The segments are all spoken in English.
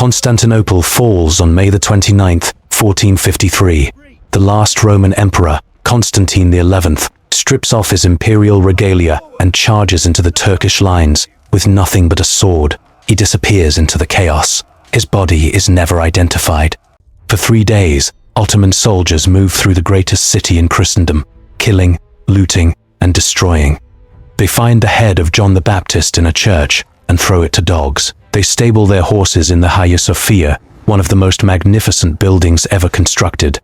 Constantinople falls on May the 29th, 1453. The last Roman emperor, Constantine the 11th, strips off his imperial regalia and charges into the Turkish lines with nothing but a sword. He disappears into the chaos. His body is never identified. For 3 days, Ottoman soldiers move through the greatest city in Christendom, killing, looting, and destroying. They find the head of John the Baptist in a church and throw it to dogs. They stable their horses in the Hagia Sophia, one of the most magnificent buildings ever constructed.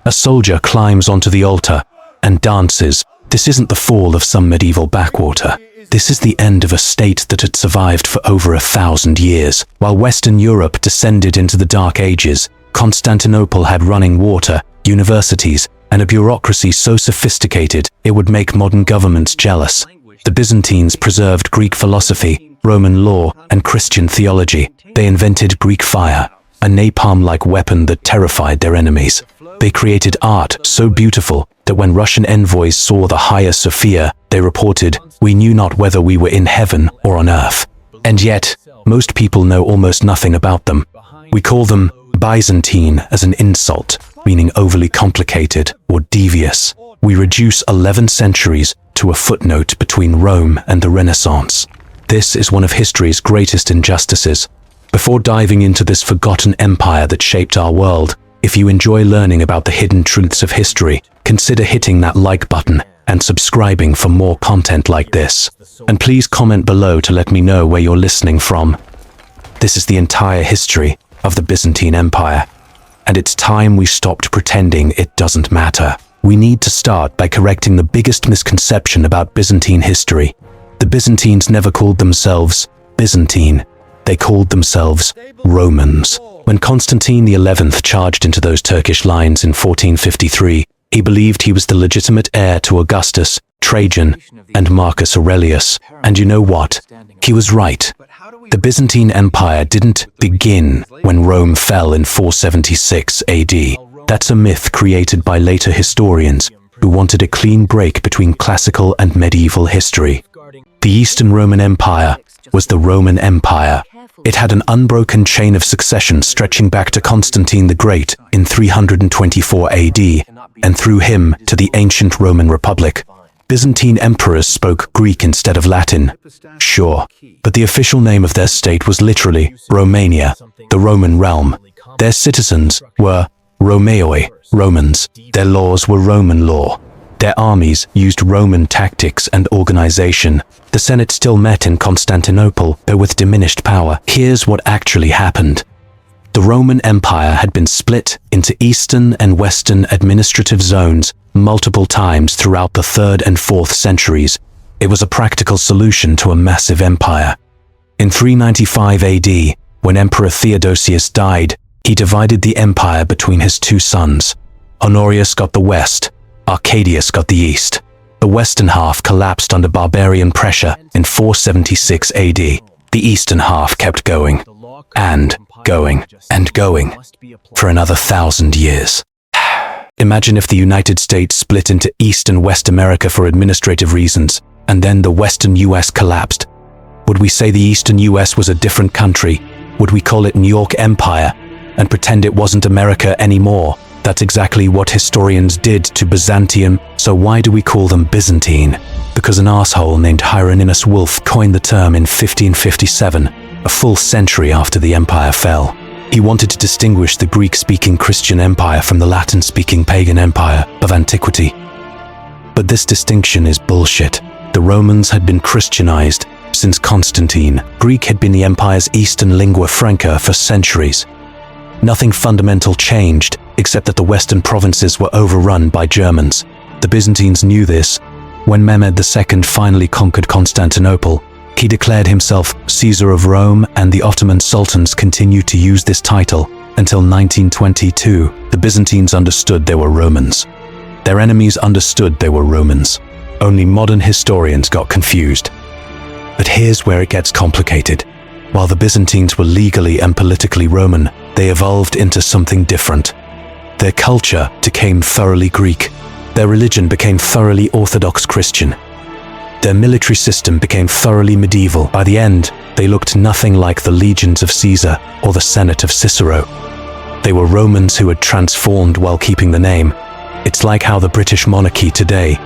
A soldier climbs onto the altar and dances. This isn't the fall of some medieval backwater. This is the end of a state that had survived for over 1,000 years. While Western Europe descended into the Dark Ages, Constantinople had running water, universities, and a bureaucracy so sophisticated it would make modern governments jealous. The Byzantines preserved Greek philosophy, Roman law, and Christian theology. They invented Greek fire, a napalm-like weapon that terrified their enemies. They created art so beautiful that when Russian envoys saw the Hagia Sophia, they reported, "We knew not whether we were in heaven or on earth." And yet, most people know almost nothing about them. We call them Byzantine as an insult, meaning overly complicated or devious. We reduce 11 centuries to a footnote between Rome and the Renaissance. This is one of history's greatest injustices. Before diving into this forgotten empire that shaped our world, if you enjoy learning about the hidden truths of history, consider hitting that like button and subscribing for more content like this. And please comment below to let me know where you're listening from. This is the entire history of the Byzantine Empire, and it's time we stopped pretending it doesn't matter. We need to start by correcting the biggest misconception about Byzantine history. The Byzantines never called themselves Byzantine. They called themselves Romans. When Constantine the 11th charged into those Turkish lines in 1453, he believed he was the legitimate heir to Augustus, Trajan, and Marcus Aurelius. And you know what? He was right. The Byzantine Empire didn't begin when Rome fell in 476 AD. That's a myth created by later historians who wanted a clean break between classical and medieval history. The Eastern Roman Empire was the Roman Empire. It had an unbroken chain of succession stretching back to Constantine the Great in 324 AD, and through him to the ancient Roman Republic. Byzantine emperors spoke Greek instead of Latin, sure, but the official name of their state was literally Romania, the Roman realm. Their citizens were Romaoi, Romans. Their laws were Roman law. Their armies used Roman tactics and organization. The Senate still met in Constantinople, but with diminished power. Here's what actually happened. The Roman Empire had been split into Eastern and Western administrative zones multiple times throughout the 3rd and 4th centuries. It was a practical solution to a massive empire. In 395 AD, when Emperor Theodosius died, he divided the empire between his 2 sons. Honorius got the west, Arcadius got the east. The western half collapsed under barbarian pressure in 476 AD. The eastern half kept going, and going, and going, for another 1,000 years. Imagine if the United States split into East and West America for administrative reasons, and then the Western US collapsed. Would we say the Eastern US was a different country? Would we call it New York Empire and pretend it wasn't America anymore? That's exactly what historians did to Byzantium, so why do we call them Byzantine? Because an asshole named Hieronymus Wolff coined the term in 1557, a full century after the empire fell. He wanted to distinguish the Greek-speaking Christian empire from the Latin-speaking pagan empire of antiquity. But this distinction is bullshit. The Romans had been Christianized since Constantine. Greek had been the empire's eastern lingua franca for centuries. Nothing fundamental changed, except that the western provinces were overrun by Germans. The Byzantines knew this. When Mehmed II finally conquered Constantinople, he declared himself Caesar of Rome, and the Ottoman sultans continued to use this title until 1922. The Byzantines understood they were Romans. Their enemies understood they were Romans. Only modern historians got confused. But here's where it gets complicated. While the Byzantines were legally and politically Roman, they evolved into something different. Their culture became thoroughly Greek. Their religion became thoroughly Orthodox Christian. Their military system became thoroughly medieval. By the end, they looked nothing like the legions of Caesar or the Senate of Cicero. They were Romans who had transformed while keeping the name. It's like how the British monarchy today.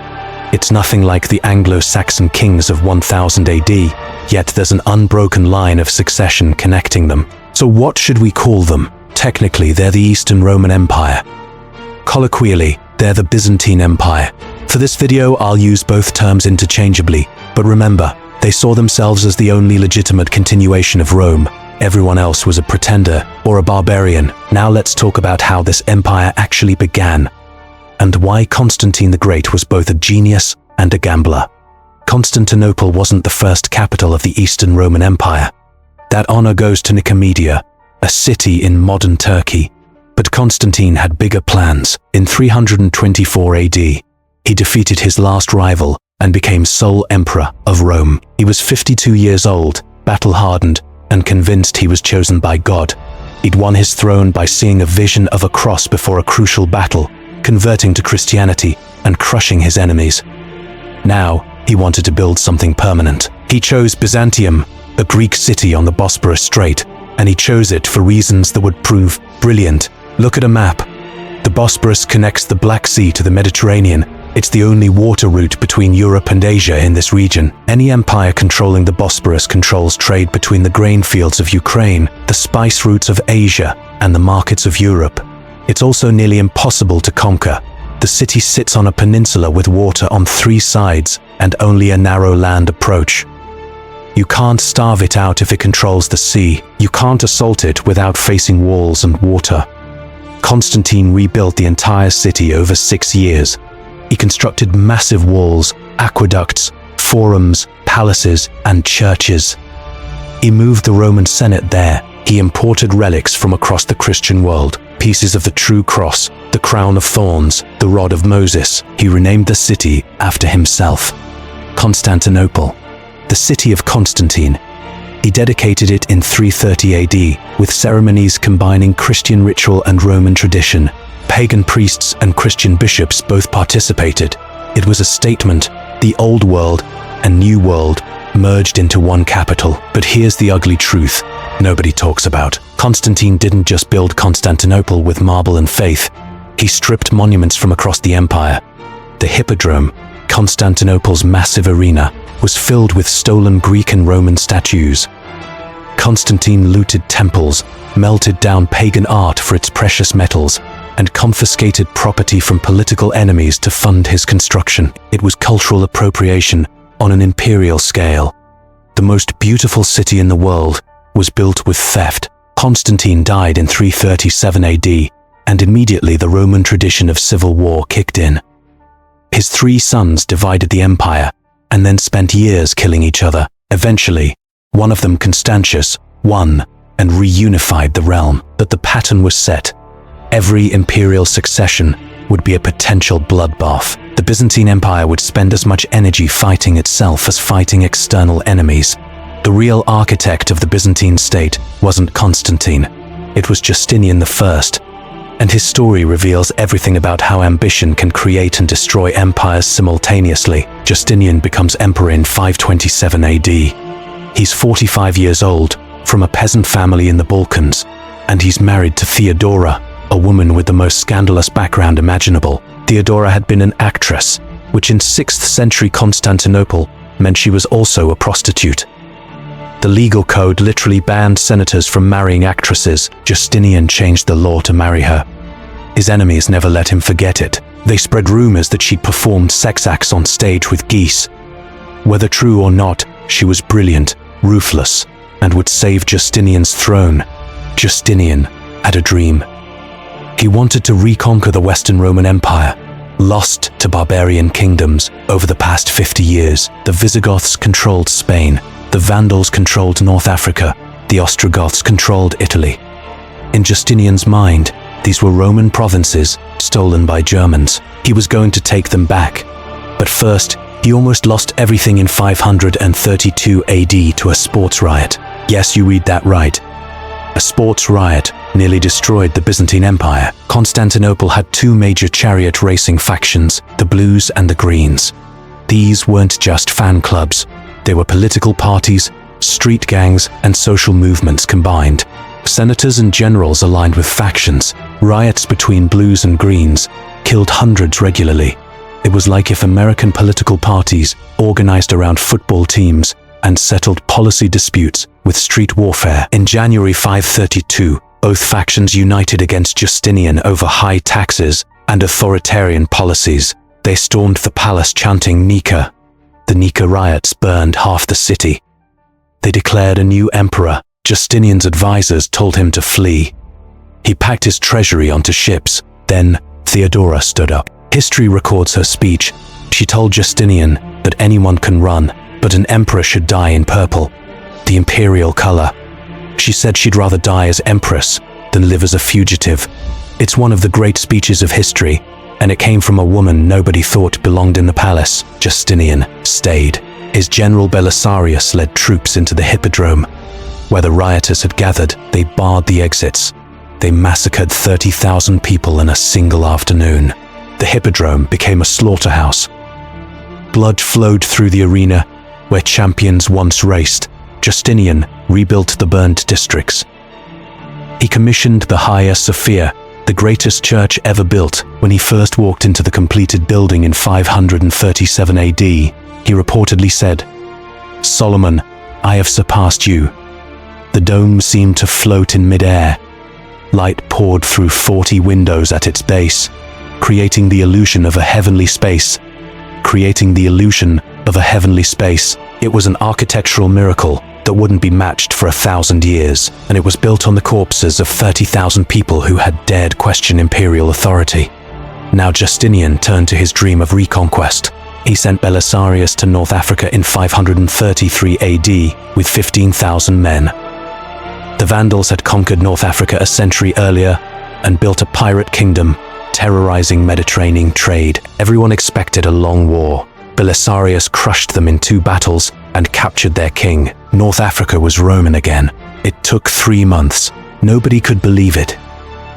It's nothing like the Anglo-Saxon kings of 1000 AD, yet there's an unbroken line of succession connecting them. So what should we call them? Technically, they're the Eastern Roman Empire. Colloquially, they're the Byzantine Empire. For this video, I'll use both terms interchangeably, but remember, they saw themselves as the only legitimate continuation of Rome. Everyone else was a pretender or a barbarian. Now let's talk about how this empire actually began, and why Constantine the Great was both a genius and a gambler. Constantinople wasn't the first capital of the Eastern Roman Empire. That honor goes to Nicomedia, a city in modern Turkey. But Constantine had bigger plans. In 324 AD, he defeated his last rival and became sole emperor of Rome. He was 52 years old, battle-hardened, and convinced he was chosen by God. He'd won his throne by seeing a vision of a cross before a crucial battle, converting to Christianity and crushing his enemies. Now, he wanted to build something permanent. He chose Byzantium, a Greek city on the Bosporus Strait, and he chose it for reasons that would prove brilliant. Look at a map. The Bosporus connects the Black Sea to the Mediterranean. It's the only water route between Europe and Asia in this region. Any empire controlling the Bosporus controls trade between the grain fields of Ukraine, the spice routes of Asia, and the markets of Europe. It's also nearly impossible to conquer. The city sits on a peninsula with water on 3 sides and only a narrow land approach. You can't starve it out if it controls the sea. You can't assault it without facing walls and water. Constantine rebuilt the entire city over 6 years. He constructed massive walls, aqueducts, forums, palaces, and churches. He moved the Roman Senate there. He imported relics from across the Christian world, pieces of the true cross, the crown of thorns, the rod of Moses. He renamed the city after himself, Constantinople, the city of Constantine. He dedicated it in 330 AD, with ceremonies combining Christian ritual and Roman tradition. Pagan priests and Christian bishops both participated. It was a statement. The old world and new world merged into one capital. But here's the ugly truth nobody talks about. Constantine didn't just build Constantinople with marble and faith. He stripped monuments from across the empire. The Hippodrome, Constantinople's massive arena, was filled with stolen Greek and Roman statues. Constantine looted temples, melted down pagan art for its precious metals, and confiscated property from political enemies to fund his construction. It was cultural appropriation on an imperial scale. The most beautiful city in the world was built with theft. Constantine died in 337 AD, and immediately the Roman tradition of civil war kicked in. His 3 sons divided the empire, and then spent years killing each other. Eventually, one of them, Constantius, won and reunified the realm. But the pattern was set. Every imperial succession would be a potential bloodbath. The Byzantine Empire would spend as much energy fighting itself as fighting external enemies. The real architect of the Byzantine state wasn't Constantine. It was Justinian I, and his story reveals everything about how ambition can create and destroy empires simultaneously. Justinian becomes emperor in 527 AD. He's 45 years old, from a peasant family in the Balkans, and he's married to Theodora, a woman with the most scandalous background imaginable. Theodora had been an actress, which in 6th century Constantinople meant she was also a prostitute. The legal code literally banned senators from marrying actresses. Justinian changed the law to marry her. His enemies never let him forget it. They spread rumors that she'd performed sex acts on stage with geese. Whether true or not, she was brilliant, ruthless, and would save Justinian's throne. Justinian had a dream. He wanted to reconquer the Western Roman Empire, lost to barbarian kingdoms over the past 50 years. The Visigoths controlled Spain. The Vandals controlled North Africa. The Ostrogoths controlled Italy. In Justinian's mind, these were Roman provinces stolen by Germans. He was going to take them back. But first, he almost lost everything in 532 AD to a sports riot. Yes, you read that right. A sports riot nearly destroyed the Byzantine Empire. Constantinople had 2 major chariot racing factions, the Blues and the Greens. These weren't just fan clubs. They were political parties, street gangs, and social movements combined. Senators and generals aligned with factions. Riots between blues and greens killed hundreds regularly. It was like if American political parties organized around football teams and settled policy disputes with street warfare. In January 532, both factions united against Justinian over high taxes and authoritarian policies. They stormed the palace chanting Nika. The Nika riots burned half the city. They declared a new emperor. Justinian's advisors told him to flee. He packed his treasury onto ships. Then Theodora stood up. History records her speech. She told Justinian that anyone can run, but an emperor should die in purple, the imperial color. She said she'd rather die as empress than live as a fugitive. It's one of the great speeches of history, and it came from a woman nobody thought belonged in the palace. Justinian stayed. His general Belisarius led troops into the hippodrome. Where the rioters had gathered, they barred the exits. They massacred 30,000 people in a single afternoon. The hippodrome became a slaughterhouse. Blood flowed through the arena where champions once raced. Justinian rebuilt the burned districts. He commissioned the Hagia Sophia, the greatest church ever built. When he first walked into the completed building in 537 AD, he reportedly said, "Solomon, I have surpassed you." The dome seemed to float in mid-air. Light poured through 40 windows at its base, creating the illusion of a heavenly space. It was an architectural miracle that wouldn't be matched for 1,000 years, and it was built on the corpses of 30,000 people who had dared question imperial authority. Now Justinian turned to his dream of reconquest. He sent Belisarius to North Africa in 533 AD with 15,000 men. The Vandals had conquered North Africa a century earlier and built a pirate kingdom, terrorizing Mediterranean trade. Everyone expected a long war. Belisarius crushed them in 2 battles and captured their king. North Africa was Roman again. It took 3 months. Nobody could believe it.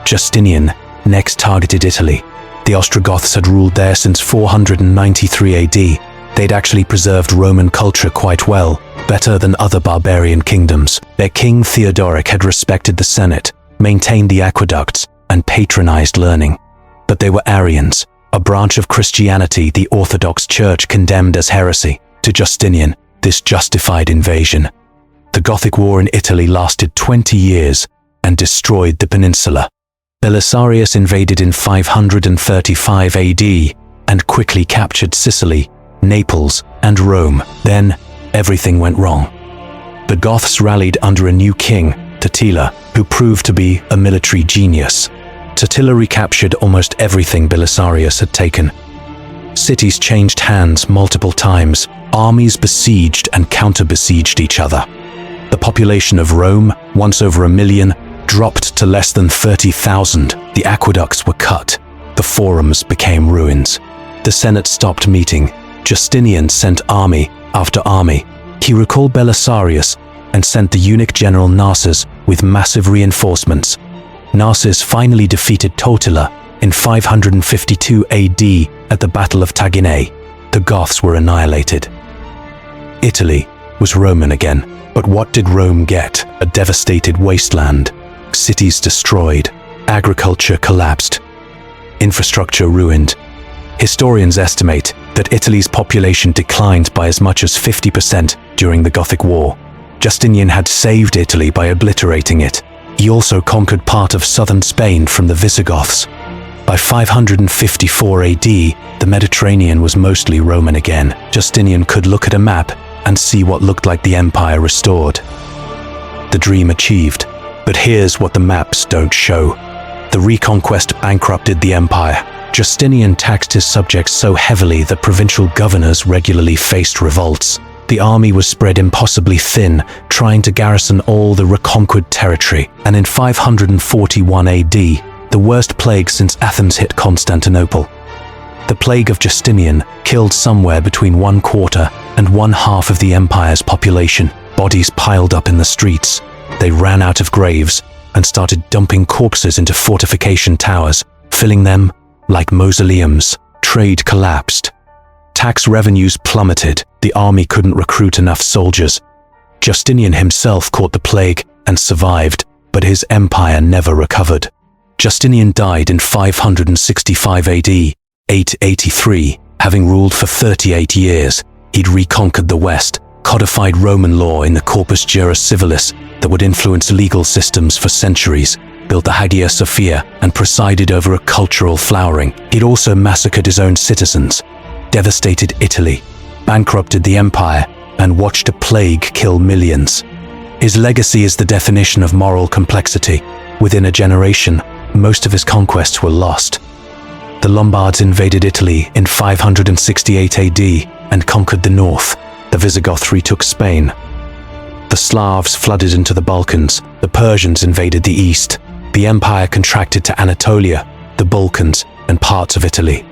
Justinian next targeted Italy. The Ostrogoths had ruled there since 493 AD. They'd actually preserved Roman culture quite well, better than other barbarian kingdoms. Their king Theodoric had respected the Senate, maintained the aqueducts, and patronized learning. But they were Arians, a branch of Christianity the Orthodox Church condemned as heresy. To Justinian, this justified invasion. The Gothic War in Italy lasted 20 years and destroyed the peninsula. Belisarius invaded in 535 AD and quickly captured Sicily, Naples, and Rome. Then, everything went wrong. The Goths rallied under a new king, Totila, who proved to be a military genius. Totila recaptured almost everything Belisarius had taken. Cities changed hands multiple times. Armies besieged and counter-besieged each other. The population of Rome, once over 1 million, dropped to less than 30,000. The aqueducts were cut. The forums became ruins. The Senate stopped meeting. Justinian sent army after army. He recalled Belisarius and sent the eunuch general Narses with massive reinforcements. Narses finally defeated Totila in 552 AD at the Battle of Taginae. The Goths were annihilated. Italy was Roman again. But what did Rome get? A devastated wasteland. Cities destroyed. Agriculture collapsed. Infrastructure ruined. Historians estimate that Italy's population declined by as much as 50% during the Gothic War. Justinian had saved Italy by obliterating it. He also conquered part of southern Spain from the Visigoths. By 554 AD, the Mediterranean was mostly Roman again. Justinian could look at a map and see what looked like the empire restored. The dream achieved. But here's what the maps don't show. The reconquest bankrupted the empire. Justinian taxed his subjects so heavily that provincial governors regularly faced revolts. The army was spread impossibly thin, trying to garrison all the reconquered territory. And in 541 AD, the worst plague since Athens hit Constantinople. The plague of Justinian killed somewhere between 1/4 and 1/2 of the empire's population. Bodies piled up in the streets. They ran out of graves and started dumping corpses into fortification towers, filling them like mausoleums. Trade collapsed. Tax revenues plummeted, the army couldn't recruit enough soldiers. Justinian himself caught the plague and survived, but his empire never recovered. Justinian died in 565 AD, 883, having ruled for 38 years. He'd reconquered the West, codified Roman law in the Corpus Juris Civilis that would influence legal systems for centuries, built the Hagia Sophia, and presided over a cultural flowering. He'd also massacred his own citizens, devastated Italy, bankrupted the empire, and watched a plague kill millions. His legacy is the definition of moral complexity. Within a generation, most of his conquests were lost. The Lombards invaded Italy in 568 AD and conquered the north. The Visigoths retook Spain. The Slavs flooded into the Balkans. The Persians invaded the east. The empire contracted to Anatolia, the Balkans, and parts of Italy.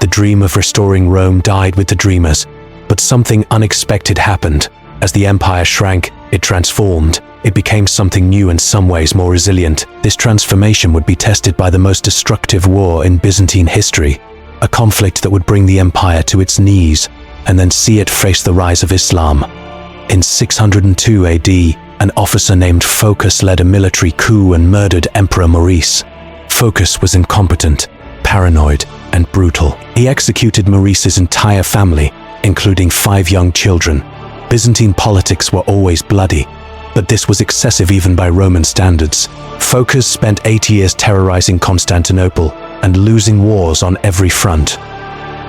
The dream of restoring Rome died with the dreamers, but something unexpected happened. As the empire shrank, it transformed. It became something new, in some ways more resilient. This transformation would be tested by the most destructive war in Byzantine history, a conflict that would bring the empire to its knees and then see it face the rise of Islam. In 602 AD, an officer named Phocas led a military coup and murdered Emperor Maurice. Phocas was incompetent, paranoid, and brutal. He executed Maurice's entire family, including 5 young children. Byzantine politics were always bloody, but this was excessive even by Roman standards. Phocas spent 8 years terrorizing Constantinople and losing wars on every front.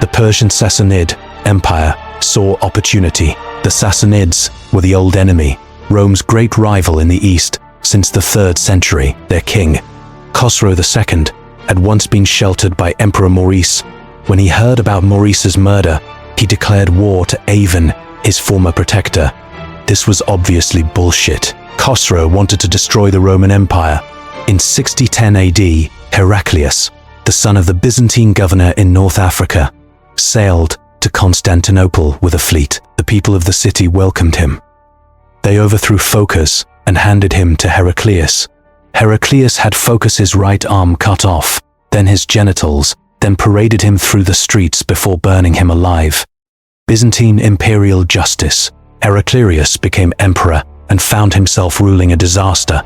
The Persian Sassanid Empire saw opportunity. The Sassanids were the old enemy, Rome's great rival in the east since the 3rd century. Their king, Khosrow II, had once been sheltered by Emperor Maurice. When he heard about Maurice's murder, he declared war to Avon, his former protector. This was obviously bullshit. Khosrow wanted to destroy the Roman Empire. In 6010 AD, Heraclius, the son of the Byzantine governor in North Africa, sailed to Constantinople with a fleet. The people of the city welcomed him. They overthrew Phocas and handed him to Heraclius. Heraclius had Phocas's right arm cut off, then his genitals, then paraded him through the streets before burning him alive. Byzantine imperial justice. Heraclius became emperor and found himself ruling a disaster.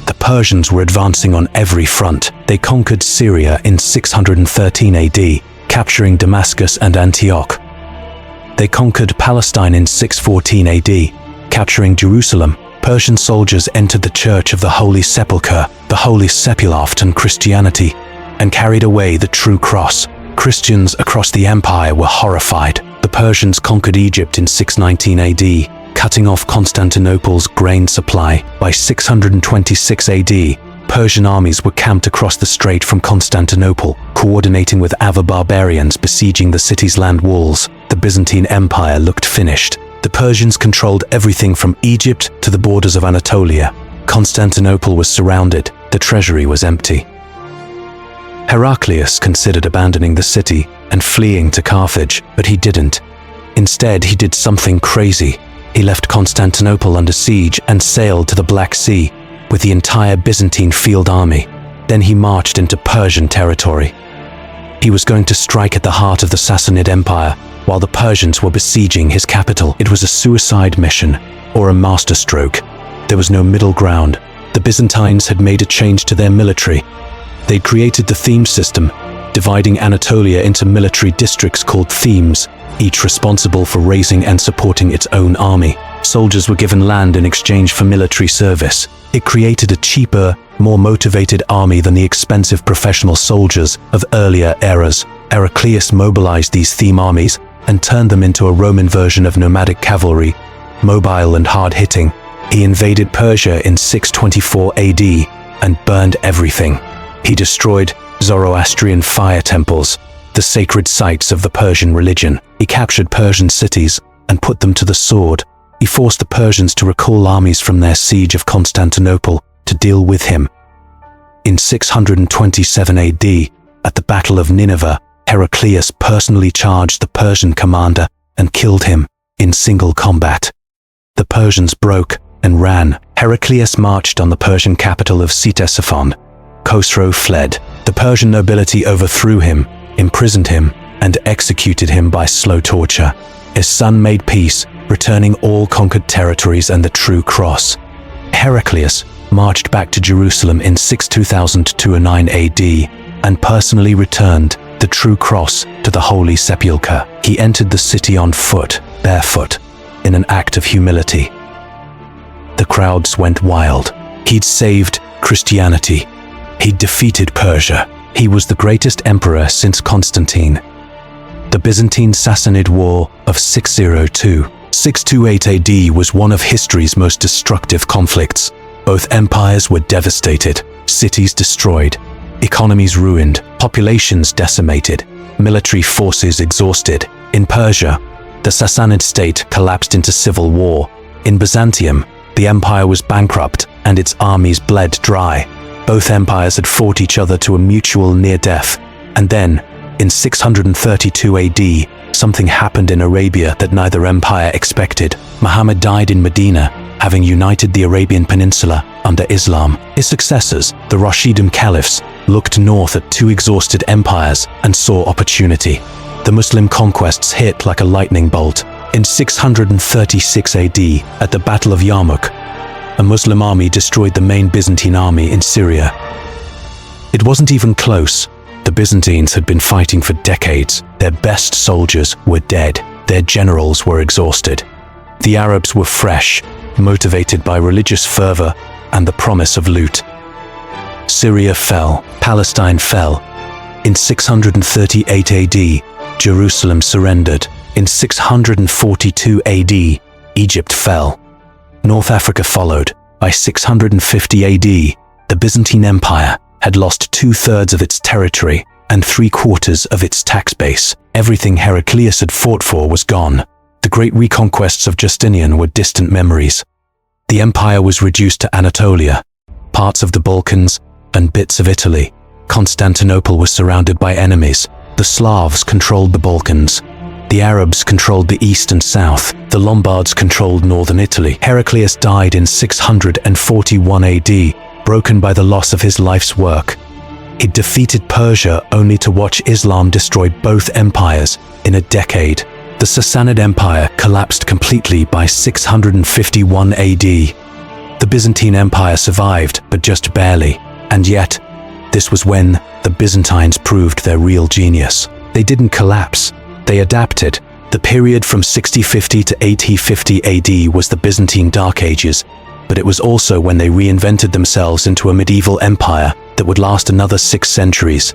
The Persians were advancing on every front. They conquered Syria in 613 AD, capturing Damascus and Antioch. They conquered Palestine in 614 AD, capturing Jerusalem. Persian soldiers entered the Church of the Holy Sepulchre, the Holy Sepulchre and Christianity, and carried away the true cross. Christians across the empire were horrified. The Persians conquered Egypt in 619 AD, cutting off Constantinople's grain supply. By 626 AD, Persian armies were camped across the strait from Constantinople, coordinating with Avar barbarians besieging the city's land walls. The Byzantine Empire looked finished. The Persians controlled everything from Egypt to the borders of Anatolia. Constantinople was surrounded. The treasury was empty. Heraclius considered abandoning the city and fleeing to Carthage, but he didn't. Instead, he did something crazy. He left Constantinople under siege and sailed to the Black Sea with the entire Byzantine field army. Then he marched into Persian territory. He was going to strike at the heart of the Sassanid Empire while the Persians were besieging his capital. It was a suicide mission or a masterstroke. There was no middle ground. The Byzantines had made a change to their military. They'd created the theme system, dividing Anatolia into military districts called themes, each responsible for raising and supporting its own army. Soldiers were given land in exchange for military service. It created a cheaper, more motivated army than the expensive professional soldiers of earlier eras. Heraclius mobilized these theme armies and turned them into a Roman version of nomadic cavalry, mobile and hard-hitting. He invaded Persia in 624 AD and burned everything. He destroyed Zoroastrian fire temples, the sacred sites of the Persian religion. He captured Persian cities and put them to the sword. He forced the Persians to recall armies from their siege of Constantinople to deal with him. In 627 AD, at the Battle of Nineveh, Heraclius personally charged the Persian commander and killed him in single combat. The Persians broke and ran. Heraclius marched on the Persian capital of Ctesiphon. Khosrow fled. The Persian nobility overthrew him, imprisoned him, and executed him by slow torture. His son made peace, returning all conquered territories and the true cross. Heraclius marched back to Jerusalem in 2009 AD and personally returned the true cross to the Holy Sepulchre. He entered the city on foot, barefoot, in an act of humility. The crowds went wild. He'd saved Christianity. He'd defeated Persia. He was the greatest emperor since Constantine. The Byzantine Sassanid War of 602-628 AD was one of history's most destructive conflicts. Both empires were devastated, cities destroyed, economies ruined, populations decimated, military forces exhausted. In Persia, the Sassanid state collapsed into civil war. In Byzantium, the empire was bankrupt and its armies bled dry. Both empires had fought each other to a mutual near death. And then, in 632 AD, something happened in Arabia that neither empire expected. Muhammad died in Medina, having united the Arabian Peninsula under Islam. His successors, the Rashidun caliphs, looked north at two exhausted empires and saw opportunity. The Muslim conquests hit like a lightning bolt. In 636 AD, at the Battle of Yarmouk, a Muslim army destroyed the main Byzantine army in Syria. It wasn't even close. The Byzantines had been fighting for decades. Their best soldiers were dead. Their generals were exhausted. The Arabs were fresh, motivated by religious fervor and the promise of loot. Syria fell. Palestine fell. In 638 AD, Jerusalem surrendered. In 642 AD, Egypt fell. North Africa followed. By 650 AD, the Byzantine Empire had lost 2/3 of its territory and 3/4 of its tax base. Everything Heraclius had fought for was gone. The great reconquests of Justinian were distant memories. The empire was reduced to Anatolia, parts of the Balkans, and bits of Italy. Constantinople was surrounded by enemies. The Slavs controlled the Balkans. The Arabs controlled the east and south. The Lombards controlled northern Italy. Heraclius died in 641 AD, broken by the loss of his life's work. He defeated Persia only to watch Islam destroy both empires in a decade. The Sassanid Empire collapsed completely by 651 AD. The Byzantine Empire survived, but just barely. And yet, this was when the Byzantines proved their real genius. They didn't collapse. They adapted. The period from 6050 to 8050 AD was the Byzantine Dark Ages, but it was also when they reinvented themselves into a medieval empire that would last another 6 centuries.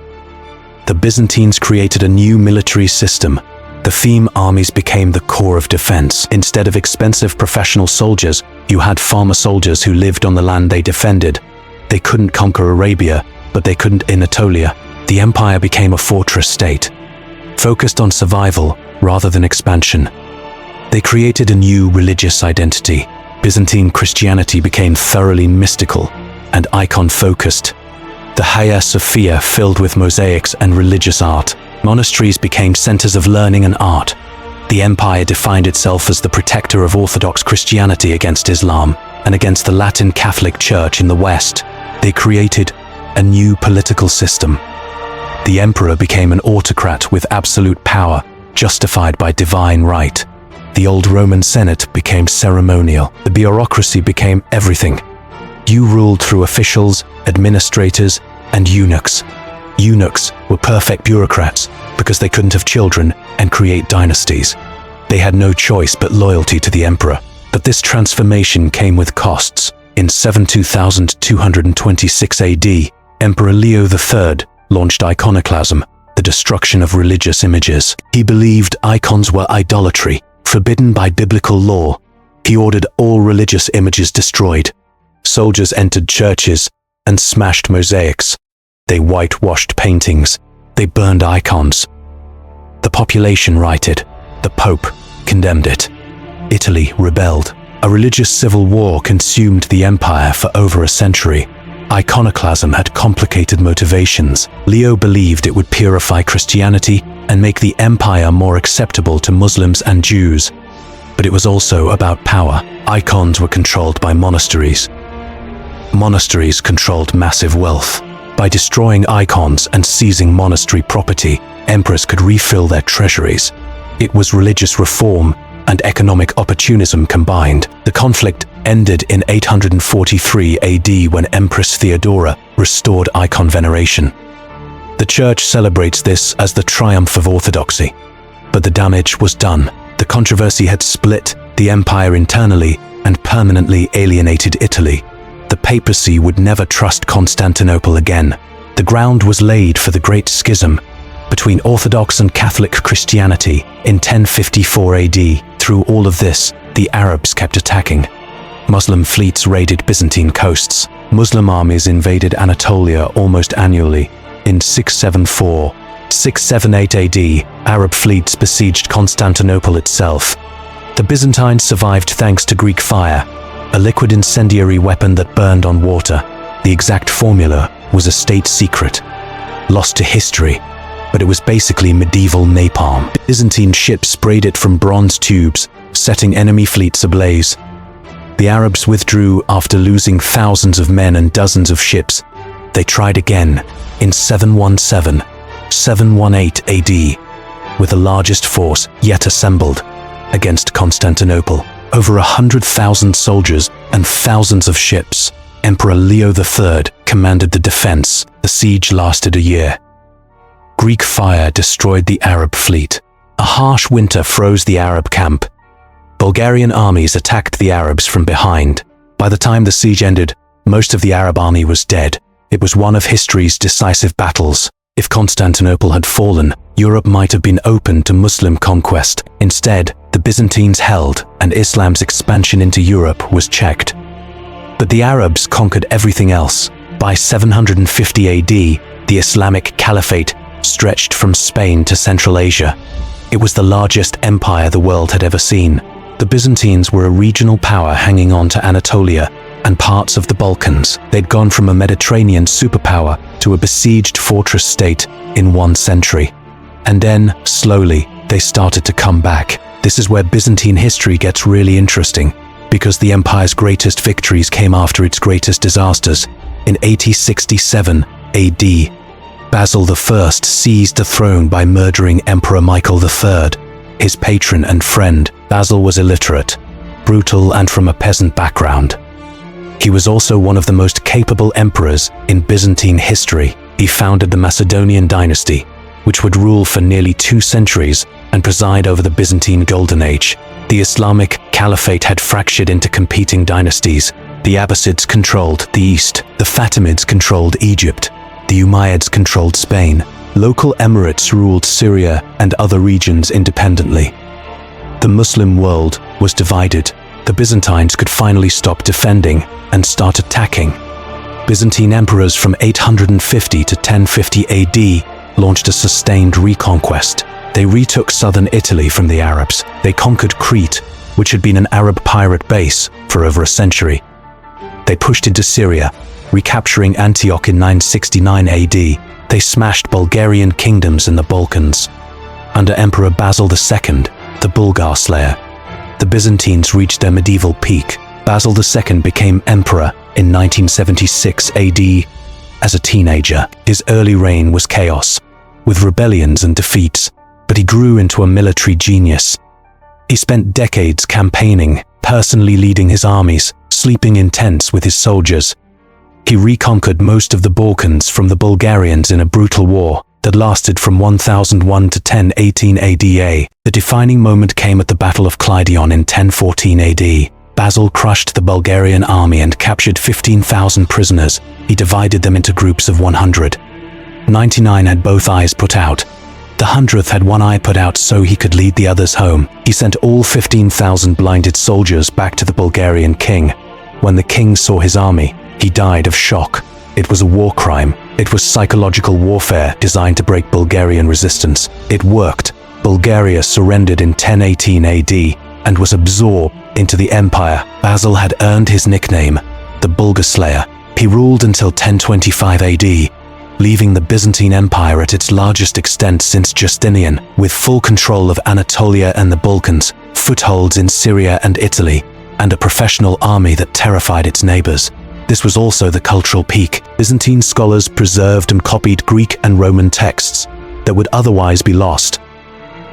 The Byzantines created a new military system. The theme armies became the core of defense. Instead of expensive professional soldiers, you had farmer soldiers who lived on the land they defended. They couldn't conquer Arabia, but they couldn't Anatolia. The empire became a fortress state, focused on survival rather than expansion. They created a new religious identity. Byzantine Christianity became thoroughly mystical and icon-focused. The Hagia Sophia filled with mosaics and religious art. Monasteries became centers of learning and art. The empire defined itself as the protector of Orthodox Christianity against Islam and against the Latin Catholic Church in the West. They created a new political system. The emperor became an autocrat with absolute power, justified by divine right. The old Roman Senate became ceremonial. The bureaucracy became everything. You ruled through officials, administrators, and eunuchs. Eunuchs were perfect bureaucrats because they couldn't have children and create dynasties. They had no choice but loyalty to the emperor. But this transformation came with costs. In 7226 AD, Emperor Leo III launched iconoclasm, the destruction of religious images. He believed icons were idolatry, forbidden by biblical law. He ordered all religious images destroyed. Soldiers entered churches and smashed mosaics. They whitewashed paintings. They burned icons. The population rioted. The Pope condemned it. Italy rebelled. A religious civil war consumed the empire for over a century. Iconoclasm had complicated motivations. Leo believed it would purify Christianity and make the empire more acceptable to Muslims and Jews. But it was also about power. Icons were controlled by monasteries. Monasteries controlled massive wealth. By destroying icons and seizing monastery property, emperors could refill their treasuries. It was religious reform and economic opportunism combined. The conflict ended in 843 AD when Empress Theodora restored icon veneration. The church celebrates this as the triumph of orthodoxy. But the damage was done. The controversy had split the empire internally and permanently alienated Italy. The papacy would never trust Constantinople again. The ground was laid for the Great Schism between Orthodox and Catholic Christianity in 1054 AD. Through all of this, the Arabs kept attacking. Muslim fleets raided Byzantine coasts. Muslim armies invaded Anatolia almost annually. In 678 AD, Arab fleets besieged Constantinople itself. The Byzantines survived thanks to Greek fire, a liquid incendiary weapon that burned on water. The exact formula was a state secret, lost to history, but it was basically medieval napalm. Byzantine ships sprayed it from bronze tubes, setting enemy fleets ablaze. The Arabs withdrew after losing thousands of men and dozens of ships. They tried again in 718 AD, with the largest force yet assembled against Constantinople. Over 100,000 soldiers and thousands of ships. Emperor Leo III commanded the defense. The siege lasted a year. Greek fire destroyed the Arab fleet. A harsh winter froze the Arab camp. Bulgarian armies attacked the Arabs from behind. By the time the siege ended, most of the Arab army was dead. It was one of history's decisive battles. If Constantinople had fallen, Europe might have been open to Muslim conquest. Instead, the Byzantines held, and Islam's expansion into Europe was checked. But the Arabs conquered everything else. By 750 AD, the Islamic Caliphate stretched from Spain to Central Asia. It was the largest empire the world had ever seen. The Byzantines were a regional power hanging on to Anatolia and parts of the Balkans. They'd gone from a Mediterranean superpower to a besieged fortress state in 1 century. And then, slowly, they started to come back. This is where Byzantine history gets really interesting, because the empire's greatest victories came after its greatest disasters. In 8067 AD, Basil I seized the throne by murdering Emperor Michael III, his patron and friend. Basil was illiterate, brutal, and from a peasant background. He was also one of the most capable emperors in Byzantine history. He founded the Macedonian dynasty, which would rule for nearly 2 centuries and preside over the Byzantine Golden Age. The Islamic Caliphate had fractured into competing dynasties. The Abbasids controlled the East, the Fatimids controlled Egypt, the Umayyads controlled Spain. Local emirates ruled Syria and other regions independently. The Muslim world was divided. The Byzantines could finally stop defending and start attacking. Byzantine emperors from 850 to 1050 AD launched a sustained reconquest. They retook southern Italy from the Arabs. They conquered Crete, which had been an Arab pirate base for over a century. They pushed into Syria, recapturing Antioch in 969 AD. They smashed Bulgarian kingdoms in the Balkans. Under Emperor Basil II, the Bulgar Slayer, the Byzantines reached their medieval peak. Basil II became emperor in 1976 AD. As a teenager, his early reign was chaos, with rebellions and defeats, but he grew into a military genius. He spent decades campaigning, personally leading his armies, sleeping in tents with his soldiers. He reconquered most of the Balkans from the Bulgarians in a brutal war that lasted from 1001 to 1018 AD. The defining moment came at the Battle of Kleidion in 1014 AD. Basil crushed the Bulgarian army and captured 15,000 prisoners. He divided them into groups of 100. 99 had both eyes put out. The 100th had one eye put out so he could lead the others home. He sent all 15,000 blinded soldiers back to the Bulgarian king. When the king saw his army, he died of shock. It was a war crime. It was psychological warfare designed to break Bulgarian resistance. It worked. Bulgaria surrendered in 1018 AD and was absorbed into the empire. Basil had earned his nickname, the Bulgar Slayer. He ruled until 1025 AD, leaving the Byzantine Empire at its largest extent since Justinian, with full control of Anatolia and the Balkans, footholds in Syria and Italy, and a professional army that terrified its neighbors. This was also the cultural peak. Byzantine scholars preserved and copied Greek and Roman texts that would otherwise be lost.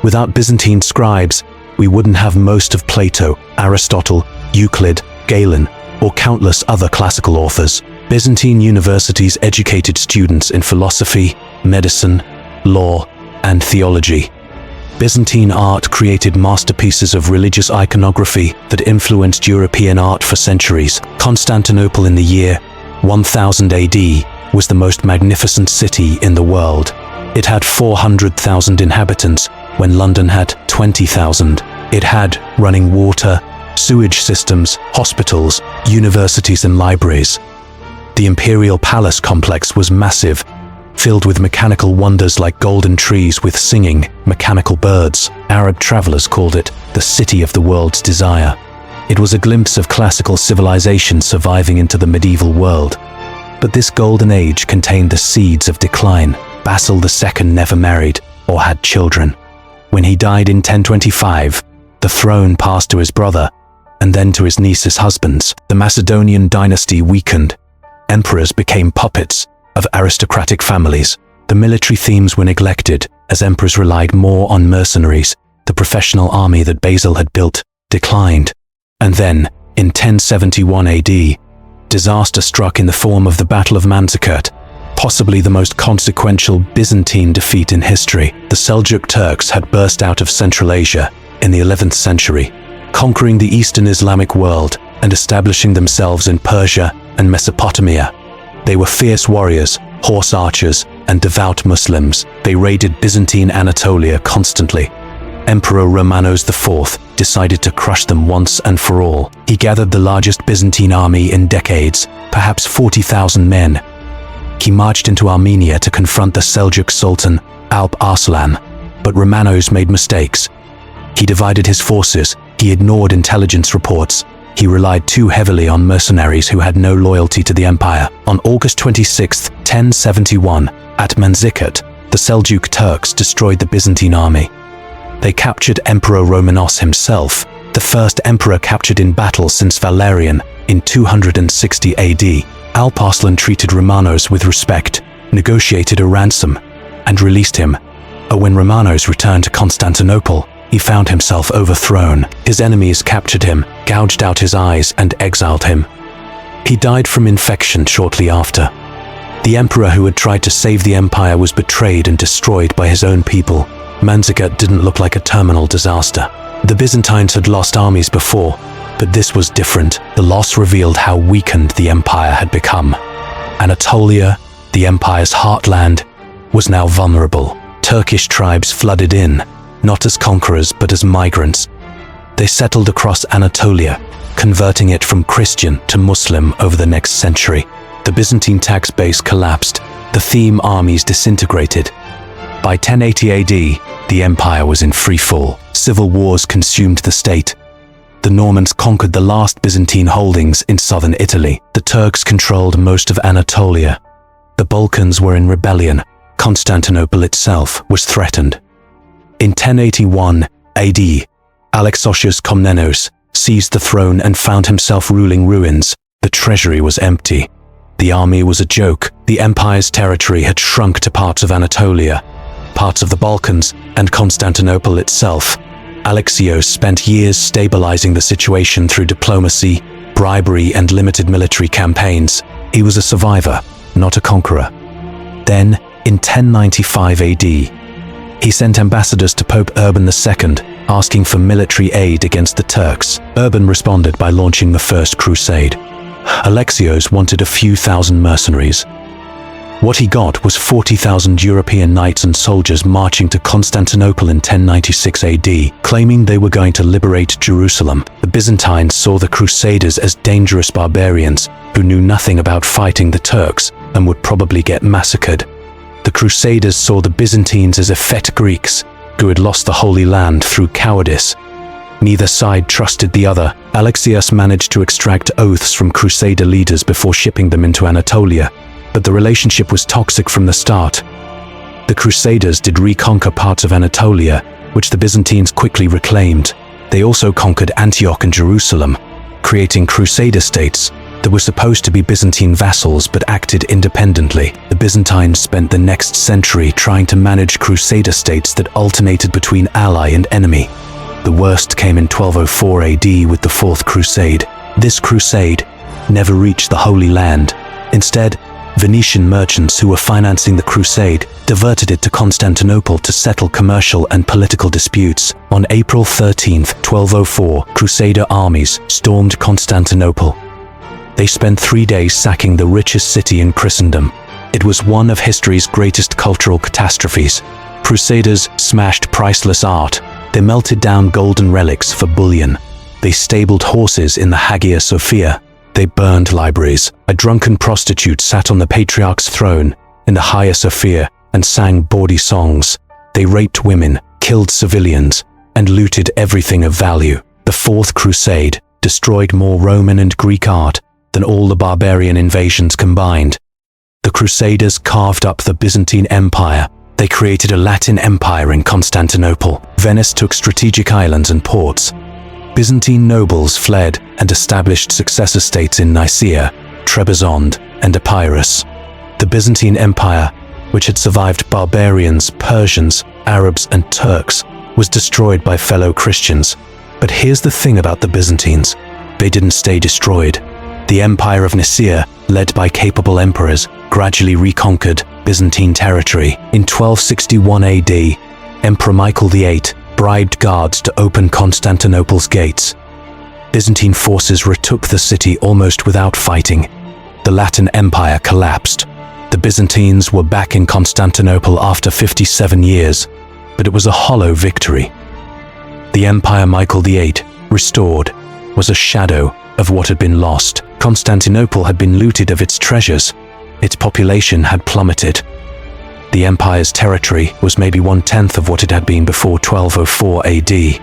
Without Byzantine scribes, we wouldn't have most of Plato, Aristotle, Euclid, Galen, or countless other classical authors. Byzantine universities educated students in philosophy, medicine, law, and theology. Byzantine art created masterpieces of religious iconography that influenced European art for centuries. Constantinople in the year 1000 AD was the most magnificent city in the world. It had 400,000 inhabitants when London had 20,000. It had running water, sewage systems, hospitals, universities and libraries. The imperial palace complex was massive, filled with mechanical wonders like golden trees with singing, mechanical birds. Arab travelers called it the city of the world's desire. It was a glimpse of classical civilization surviving into the medieval world. But this golden age contained the seeds of decline. Basil II never married or had children. When he died in 1025, the throne passed to his brother, and then to his niece's husbands. The Macedonian dynasty weakened. Emperors became puppets of aristocratic families. The military themes were neglected as emperors relied more on mercenaries. The professional army that Basil had built declined. And then, in 1071 AD, disaster struck in the form of the Battle of Manzikert, possibly the most consequential Byzantine defeat in history. The Seljuk Turks had burst out of Central Asia in the 11th century, conquering the Eastern Islamic world and establishing themselves in Persia and Mesopotamia. They were fierce warriors, horse archers, and devout Muslims. They raided Byzantine Anatolia constantly. Emperor Romanos IV decided to crush them once and for all. He gathered the largest Byzantine army in decades, perhaps 40,000 men. He marched into Armenia to confront the Seljuk Sultan, Alp Arslan, but Romanos made mistakes. He divided his forces, he ignored intelligence reports, he relied too heavily on mercenaries who had no loyalty to the empire. On August 26, 1071, at Manzikert, the Seljuk Turks destroyed the Byzantine army. They captured Emperor Romanos himself, the first emperor captured in battle since Valerian in 260 AD. Alp Arslan treated Romanos with respect, negotiated a ransom, and released him. But when Romanos returned to Constantinople, he found himself overthrown. His enemies captured him, gouged out his eyes, and exiled him. He died from infection shortly after. The emperor who had tried to save the empire was betrayed and destroyed by his own people. Manzikert didn't look like a terminal disaster. The Byzantines had lost armies before, but this was different. The loss revealed how weakened the empire had become. Anatolia, the empire's heartland, was now vulnerable. Turkish tribes flooded in, not as conquerors but as migrants. They settled across Anatolia, converting it from Christian to Muslim over the next century. The Byzantine tax base collapsed, the theme armies disintegrated. By 1080 AD, the empire was in free fall. Civil wars consumed the state. The Normans conquered the last Byzantine holdings in southern Italy. The Turks controlled most of Anatolia. The Balkans were in rebellion. Constantinople itself was threatened. In 1081 AD, Alexosius Komnenos seized the throne and found himself ruling ruins. The treasury was empty. The army was a joke. The empire's territory had shrunk to parts of Anatolia, parts of the Balkans, and Constantinople itself. Alexios spent years stabilizing the situation through diplomacy, bribery, and limited military campaigns. He was a survivor, not a conqueror. Then, in 1095 AD, he sent ambassadors to Pope Urban II, asking for military aid against the Turks. Urban responded by launching the First Crusade. Alexios wanted a few thousand mercenaries. What he got was 40,000 European knights and soldiers marching to Constantinople in 1096 AD, claiming they were going to liberate Jerusalem. The Byzantines saw the Crusaders as dangerous barbarians who knew nothing about fighting the Turks and would probably get massacred. The Crusaders saw the Byzantines as effete Greeks who had lost the Holy Land through cowardice. Neither side trusted the other. Alexios managed to extract oaths from Crusader leaders before shipping them into Anatolia, but the relationship was toxic from the start. The Crusaders did reconquer parts of Anatolia, which the Byzantines quickly reclaimed. They also conquered Antioch and Jerusalem, creating Crusader states. There were supposed to be Byzantine vassals but acted independently. The Byzantines spent the next century trying to manage crusader states that alternated between ally and enemy. The worst came in 1204 AD with the Fourth Crusade. This crusade never reached the Holy Land. Instead, Venetian merchants who were financing the crusade diverted it to Constantinople to settle commercial and political disputes. On April 13, 1204, Crusader armies stormed Constantinople. They spent 3 days sacking the richest city in Christendom. It was one of history's greatest cultural catastrophes. Crusaders smashed priceless art. They melted down golden relics for bullion. They stabled horses in the Hagia Sophia. They burned libraries. A drunken prostitute sat on the patriarch's throne in the Hagia Sophia and sang bawdy songs. They raped women, killed civilians, and looted everything of value. The Fourth Crusade destroyed more Roman and Greek art than all the barbarian invasions combined. The Crusaders carved up the Byzantine Empire. They created a Latin Empire in Constantinople. Venice took strategic islands and ports. Byzantine nobles fled and established successor states in Nicaea, Trebizond, and Epirus. The Byzantine Empire, which had survived barbarians, Persians, Arabs, and Turks, was destroyed by fellow Christians. But here's the thing about the Byzantines: they didn't stay destroyed. The Empire of Nicaea, led by capable emperors, gradually reconquered Byzantine territory. In 1261 AD, Emperor Michael VIII bribed guards to open Constantinople's gates. Byzantine forces retook the city almost without fighting. The Latin Empire collapsed. The Byzantines were back in Constantinople after 57 years, but it was a hollow victory. The empire Michael VIII restored was a shadow of what had been lost. Constantinople had been looted of its treasures. Its population had plummeted. The empire's territory was maybe 1/10 of what it had been before 1204 AD.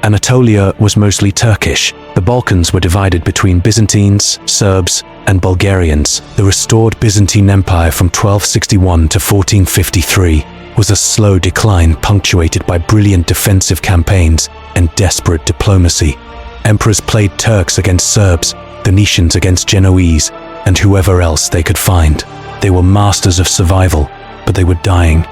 Anatolia was mostly Turkish. The Balkans were divided between Byzantines, Serbs, and Bulgarians. The restored Byzantine Empire from 1261 to 1453 was a slow decline punctuated by brilliant defensive campaigns and desperate diplomacy. Emperors played Turks against Serbs, Venetians against Genoese, and whoever else they could find. They were masters of survival, but they were dying.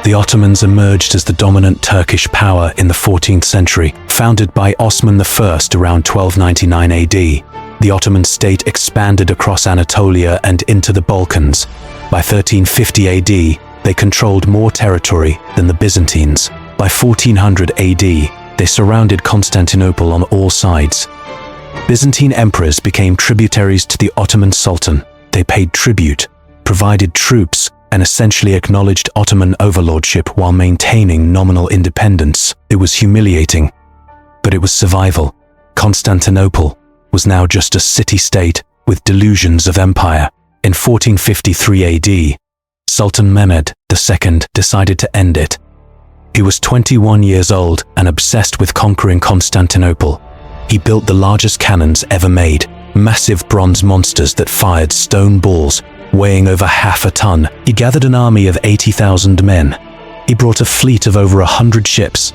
The Ottomans emerged as the dominant Turkish power in the 14th century, founded by Osman I around 1299 AD. The Ottoman state expanded across Anatolia and into the Balkans. By 1350 AD, they controlled more territory than the Byzantines. By 1400 AD, they surrounded Constantinople on all sides. Byzantine emperors became tributaries to the Ottoman Sultan. They paid tribute, provided troops, and essentially acknowledged Ottoman overlordship while maintaining nominal independence. It was humiliating, but it was survival. Constantinople was now just a city-state with delusions of empire. In 1453 AD, Sultan Mehmed II decided to end it. He was 21 years old and obsessed with conquering Constantinople. He built the largest cannons ever made, massive bronze monsters that fired stone balls weighing over half a ton. He gathered an army of 80,000 men. He brought a fleet of over 100 ships.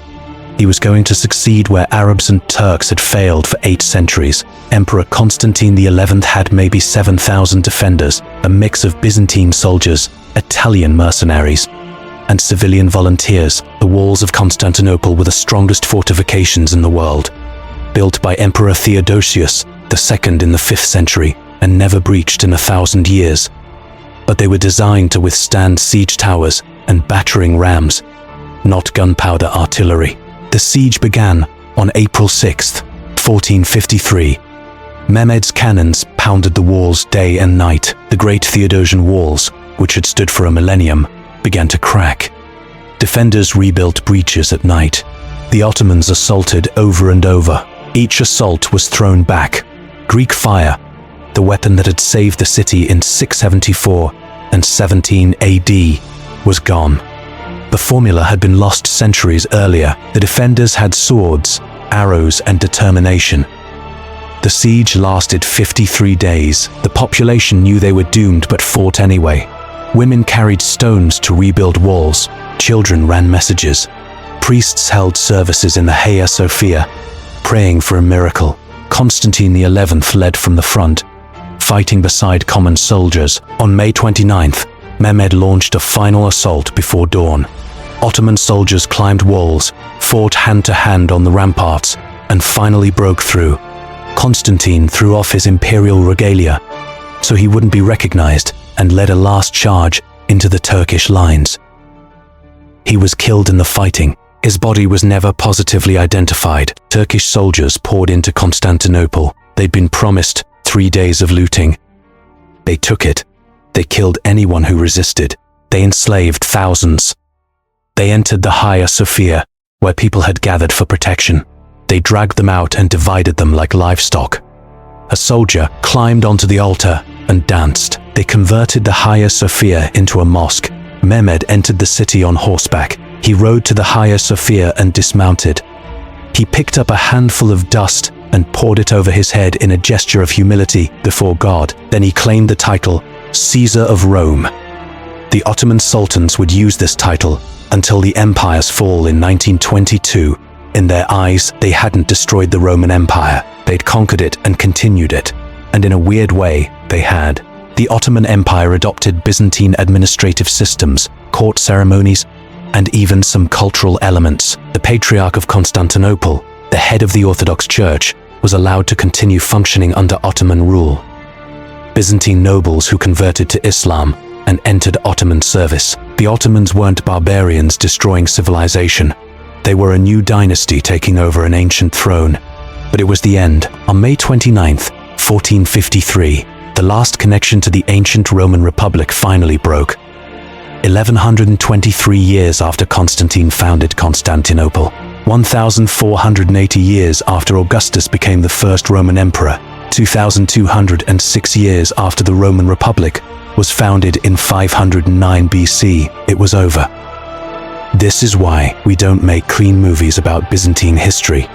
He was going to succeed where Arabs and Turks had failed for 8 centuries. Emperor Constantine the 11th had maybe 7,000 defenders, a mix of Byzantine soldiers, Italian mercenaries, and civilian volunteers. The walls of Constantinople were the strongest fortifications in the world, built by Emperor Theodosius II in the 5th century and never breached in 1,000 years. But they were designed to withstand siege towers and battering rams, not gunpowder artillery. The siege began on April 6, 1453. Mehmed's cannons pounded the walls day and night. The Great Theodosian walls, which had stood for a millennium, began to crack. Defenders rebuilt breaches at night. The Ottomans assaulted over and over. Each assault was thrown back. Greek fire, the weapon that had saved the city in 674 and 17 AD, was gone. The formula had been lost centuries earlier. The defenders had swords, arrows, and determination. The siege lasted 53 days. The population knew they were doomed but fought anyway. Women carried stones to rebuild walls. Children ran messages. Priests held services in the Hagia Sophia, praying for a miracle. Constantine the 11th led from the front, fighting beside common soldiers. On May 29th, Mehmed launched a final assault before dawn. Ottoman soldiers climbed walls, fought hand-to-hand on the ramparts, and finally broke through. Constantine threw off his imperial regalia so he wouldn't be recognized and led a last charge into the Turkish lines. He was killed in the fighting. His body was never positively identified. Turkish soldiers poured into Constantinople. They'd been promised 3 days of looting. They took it. They killed anyone who resisted. They enslaved thousands. They entered the Hagia Sophia, where people had gathered for protection. They dragged them out and divided them like livestock. A soldier climbed onto the altar and danced. They converted the Hagia Sophia into a mosque. Mehmed entered the city on horseback. He rode to the Hagia Sophia and dismounted. He picked up a handful of dust and poured it over his head in a gesture of humility before God. Then he claimed the title Caesar of Rome. The Ottoman sultans would use this title until the empire's fall in 1922. In their eyes, they hadn't destroyed the Roman Empire. They'd conquered it and continued it. And in a weird way, they had. The Ottoman Empire adopted Byzantine administrative systems, court ceremonies, and even some cultural elements. The Patriarch of Constantinople, the head of the Orthodox Church, was allowed to continue functioning under Ottoman rule. Byzantine nobles who converted to Islam and entered Ottoman service. The Ottomans weren't barbarians destroying civilization. They were a new dynasty taking over an ancient throne. But it was the end. On May 29th, 1453, the last connection to the ancient Roman Republic finally broke. 1123 years after Constantine founded Constantinople, 1,480 years after Augustus became the first Roman emperor, 2,206 years after the Roman Republic was founded in 509 BC, it was over. This is why we don't make clean movies about Byzantine history.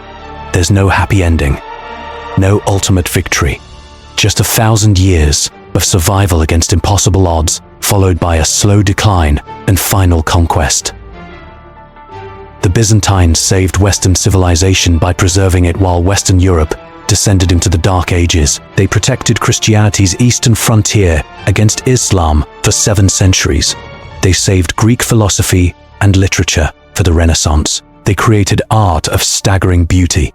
There's no happy ending, no ultimate victory, just 1,000 years of survival against impossible odds, followed by a slow decline and final conquest. The Byzantines saved Western civilization by preserving it while Western Europe descended into the Dark Ages. They protected Christianity's eastern frontier against Islam for 7 centuries. They saved Greek philosophy and literature for the Renaissance. They created art of staggering beauty.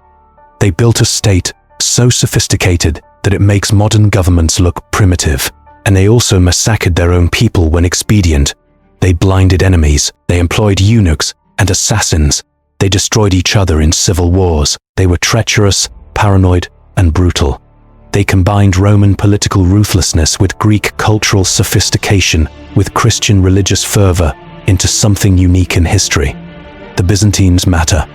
They built a state so sophisticated that it makes modern governments look primitive. And they also massacred their own people when expedient. They blinded enemies. They employed eunuchs and assassins. They destroyed each other in civil wars. They were treacherous, paranoid, and brutal. They combined Roman political ruthlessness with Greek cultural sophistication, with Christian religious fervor, into something unique in history. The Byzantines matter.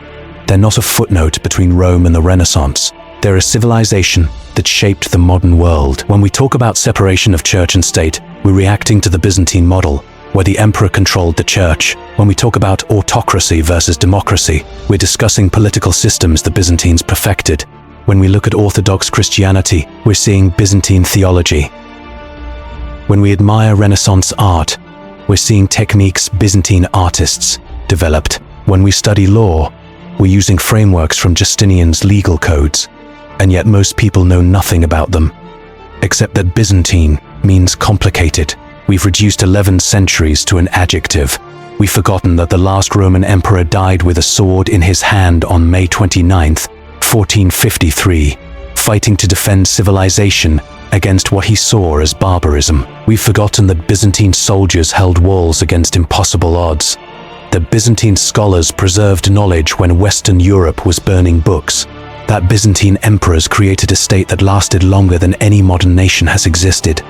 They're not a footnote between Rome and the Renaissance. They're a civilization that shaped the modern world. When we talk about separation of church and state, we're reacting to the Byzantine model, where the emperor controlled the church. When we talk about autocracy versus democracy, we're discussing political systems the Byzantines perfected. When we look at Orthodox Christianity, we're seeing Byzantine theology. When we admire Renaissance art, we're seeing techniques Byzantine artists developed. When we study law, we're using frameworks from Justinian's legal codes. And yet most people know nothing about them, except that Byzantine means complicated. We've reduced 11 centuries to an adjective. We've forgotten that the last Roman emperor died with a sword in his hand on May 29th, 1453, fighting to defend civilization against what he saw as barbarism. We've forgotten that Byzantine soldiers held walls against impossible odds, that Byzantine scholars preserved knowledge when Western Europe was burning books, that Byzantine emperors created a state that lasted longer than any modern nation has existed.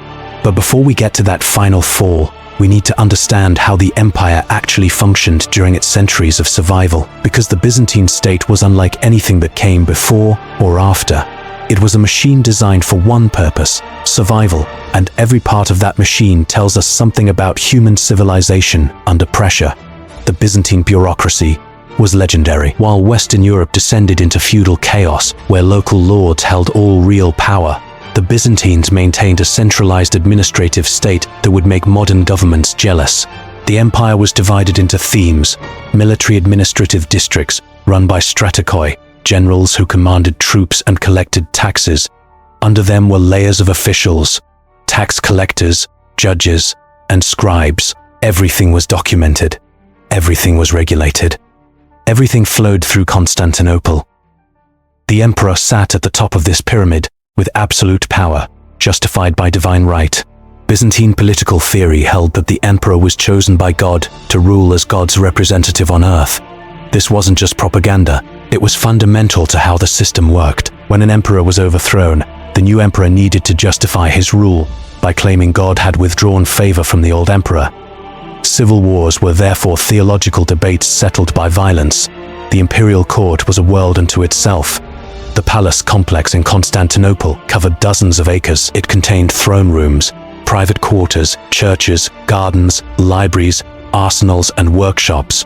But before we get to that final fall, we need to understand how the empire actually functioned during its centuries of survival, because the Byzantine state was unlike anything that came before or after. It was a machine designed for one purpose, survival, and every part of that machine tells us something about human civilization under pressure. The Byzantine bureaucracy was legendary. While Western Europe descended into feudal chaos, where local lords held all real power, the Byzantines maintained a centralized administrative state that would make modern governments jealous. The empire was divided into themes, military administrative districts run by strategoi, generals who commanded troops and collected taxes, Under them were layers of officials, tax collectors, judges, and scribes. Everything was documented. Everything was regulated. Everything flowed through Constantinople. The emperor sat at the top of this pyramid with absolute power, justified by divine right. Byzantine political theory held that the emperor was chosen by God to rule as God's representative on earth. This wasn't just propaganda, it was fundamental to how the system worked. When an emperor was overthrown, the new emperor needed to justify his rule by claiming God had withdrawn favor from the old emperor. Civil wars were therefore theological debates settled by violence. The imperial court was a world unto itself. The palace complex in Constantinople covered dozens of acres. It contained throne rooms, private quarters, churches, gardens, libraries, arsenals, and workshops.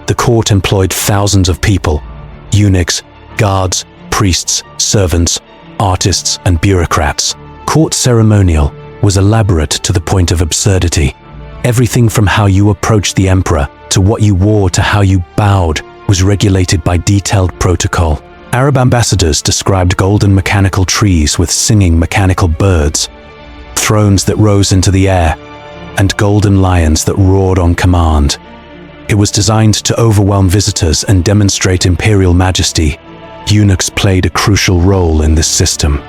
The court employed thousands of people: eunuchs, guards, priests, servants, artists, and bureaucrats. Court ceremonial was elaborate to the point of absurdity. Everything from how you approached the emperor to what you wore to how you bowed was regulated by detailed protocol. Arab ambassadors described golden mechanical trees with singing mechanical birds, thrones that rose into the air, and golden lions that roared on command. It was designed to overwhelm visitors and demonstrate imperial majesty. Eunuchs played a crucial role in this system.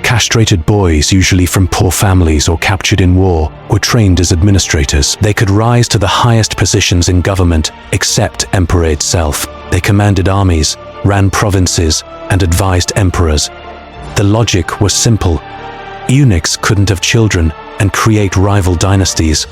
Castrated boys, usually from poor families or captured in war, were trained as administrators. They could rise to the highest positions in government, except emperor itself. They commanded armies, ran provinces, and advised emperors. The logic was simple. Eunuchs couldn't have children and create rival dynasties.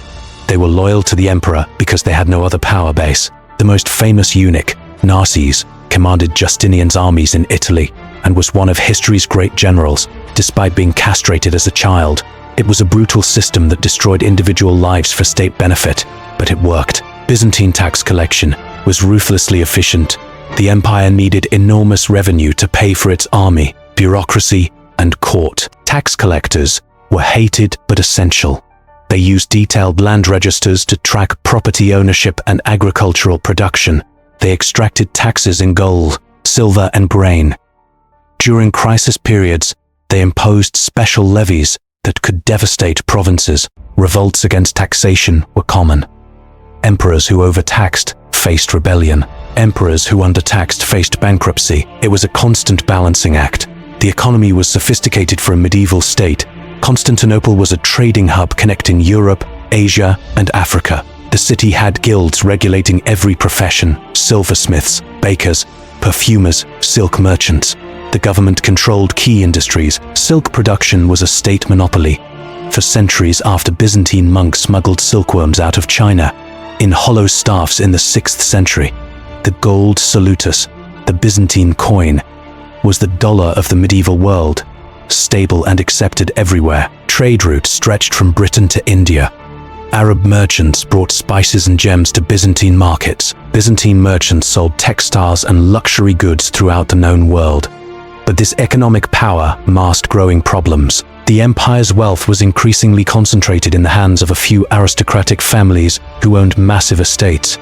They were loyal to the emperor because they had no other power base. The most famous eunuch, Narses, commanded Justinian's armies in Italy and was one of history's great generals, despite being castrated as a child. It was a brutal system that destroyed individual lives for state benefit, but it worked. Byzantine tax collection was ruthlessly efficient. The empire needed enormous revenue to pay for its army, bureaucracy, and court. Tax collectors were hated but essential. They used detailed land registers to track property ownership and agricultural production. They extracted taxes in gold, silver, and grain. During crisis periods, they imposed special levies that could devastate provinces. Revolts against taxation were common. Emperors who overtaxed faced rebellion. Emperors who undertaxed faced bankruptcy. It was a constant balancing act. The economy was sophisticated for a medieval state. Constantinople was a trading hub connecting Europe, Asia, and Africa. The city had guilds regulating every profession: silversmiths, bakers, perfumers, silk merchants. The government controlled key industries. Silk production was a state monopoly. For centuries after Byzantine monks smuggled silkworms out of China in hollow staffs in the 6th century. The gold salutus, the Byzantine coin, was the dollar of the medieval world, stable and accepted everywhere. Trade routes stretched from Britain to India. Arab merchants brought spices and gems to Byzantine markets. Byzantine merchants sold textiles and luxury goods throughout the known world. But this economic power masked growing problems. The empire's wealth was increasingly concentrated in the hands of a few aristocratic families who owned massive estates.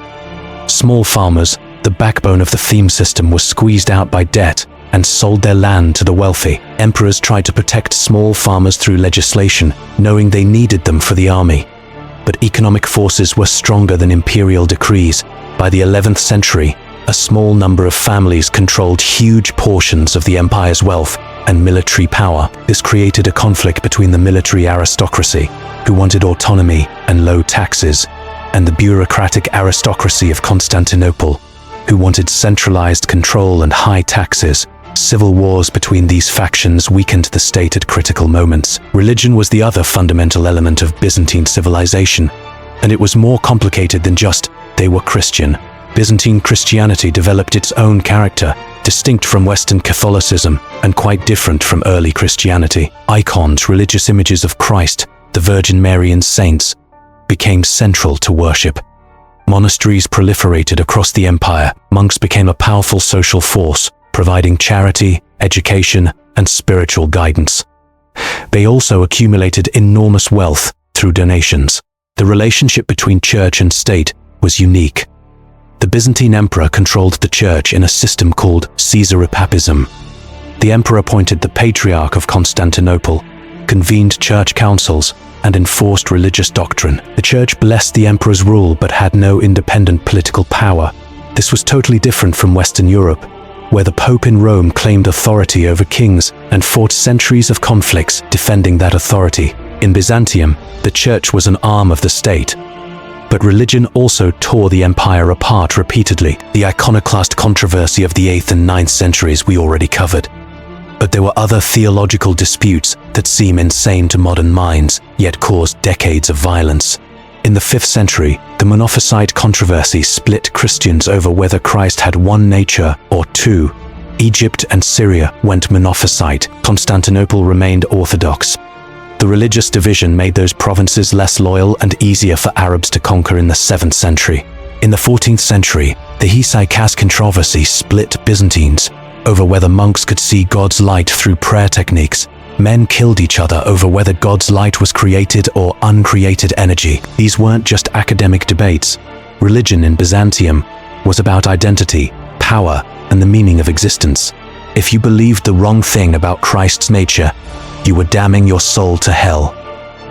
Small farmers, the backbone of the theme system, were squeezed out by debt and sold their land to the wealthy. Emperors tried to protect small farmers through legislation, knowing they needed them for the army. But economic forces were stronger than imperial decrees. By the 11th century, a small number of families controlled huge portions of the empire's wealth and military power. This created a conflict between the military aristocracy, who wanted autonomy and low taxes, and the bureaucratic aristocracy of Constantinople, who wanted centralized control and high taxes. Civil wars between these factions weakened the state at critical moments. Religion was the other fundamental element of Byzantine civilization, and it was more complicated than just they were Christian. Byzantine Christianity developed its own character, distinct from Western Catholicism and quite different from early Christianity. Icons, religious images of Christ, the Virgin Mary, and saints became central to worship. Monasteries proliferated across the empire. Monks became a powerful social force, providing charity, education, and spiritual guidance. They also accumulated enormous wealth through donations. The relationship between church and state was unique. The Byzantine emperor controlled the church in a system called Caesaropapism. The emperor appointed the Patriarch of Constantinople, convened church councils, and enforced religious doctrine. The church blessed the emperor's rule but had no independent political power. This was totally different from Western Europe, where the Pope in Rome claimed authority over kings and fought centuries of conflicts defending that authority. In Byzantium, the church was an arm of the state, but religion also tore the empire apart repeatedly. The iconoclast controversy of the 8th and 9th centuries we already covered. But there were other theological disputes that seem insane to modern minds, yet caused decades of violence. In the 5th century, the Monophysite controversy split Christians over whether Christ had one nature or two. Egypt and Syria went Monophysite. Constantinople remained Orthodox. The religious division made those provinces less loyal and easier for Arabs to conquer in the 7th century. In the 14th century, the Hesychast controversy split Byzantines over whether monks could see God's light through prayer techniques. Men killed each other over whether God's light was created or uncreated energy. These weren't just academic debates. Religion in Byzantium was about identity, power, and the meaning of existence. If you believed the wrong thing about Christ's nature, you were damning your soul to hell.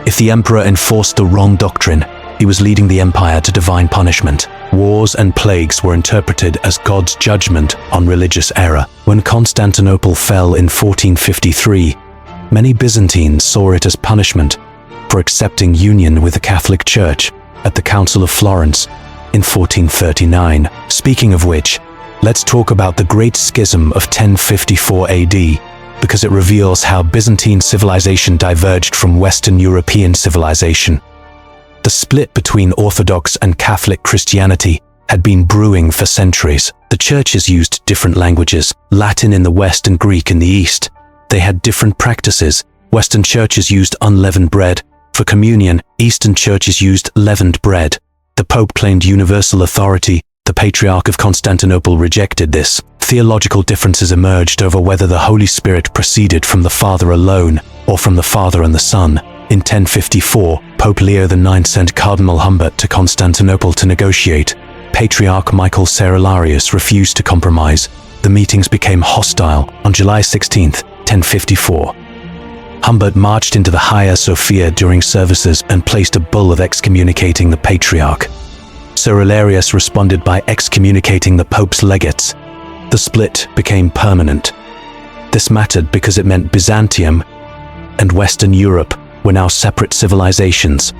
If the emperor enforced the wrong doctrine, he was leading the empire to divine punishment. Wars and plagues were interpreted as God's judgment on religious error. When Constantinople fell in 1453, many Byzantines saw it as punishment for accepting union with the Catholic Church at the Council of Florence in 1439. Speaking of which, let's talk about the Great Schism of 1054 AD, because it reveals how Byzantine civilization diverged from Western European civilization. The split between Orthodox and Catholic Christianity had been brewing for centuries. The churches used different languages, Latin in the West and Greek in the East. They had different practices. Western churches used unleavened bread. For communion, Eastern churches used leavened bread. The Pope claimed universal authority. The Patriarch of Constantinople rejected this. Theological differences emerged over whether the Holy Spirit proceeded from the Father alone or from the Father and the Son. In 1054, Pope Leo IX sent Cardinal Humbert to Constantinople to negotiate. Patriarch Michael Cerularius refused to compromise. The meetings became hostile. On July 16, 1054, Humbert marched into the Hagia Sophia during services and placed a bull of excommunicating the Patriarch. Cerularius responded by excommunicating the Pope's legates. The split became permanent. This mattered because it meant Byzantium and Western Europe were now separate civilizations.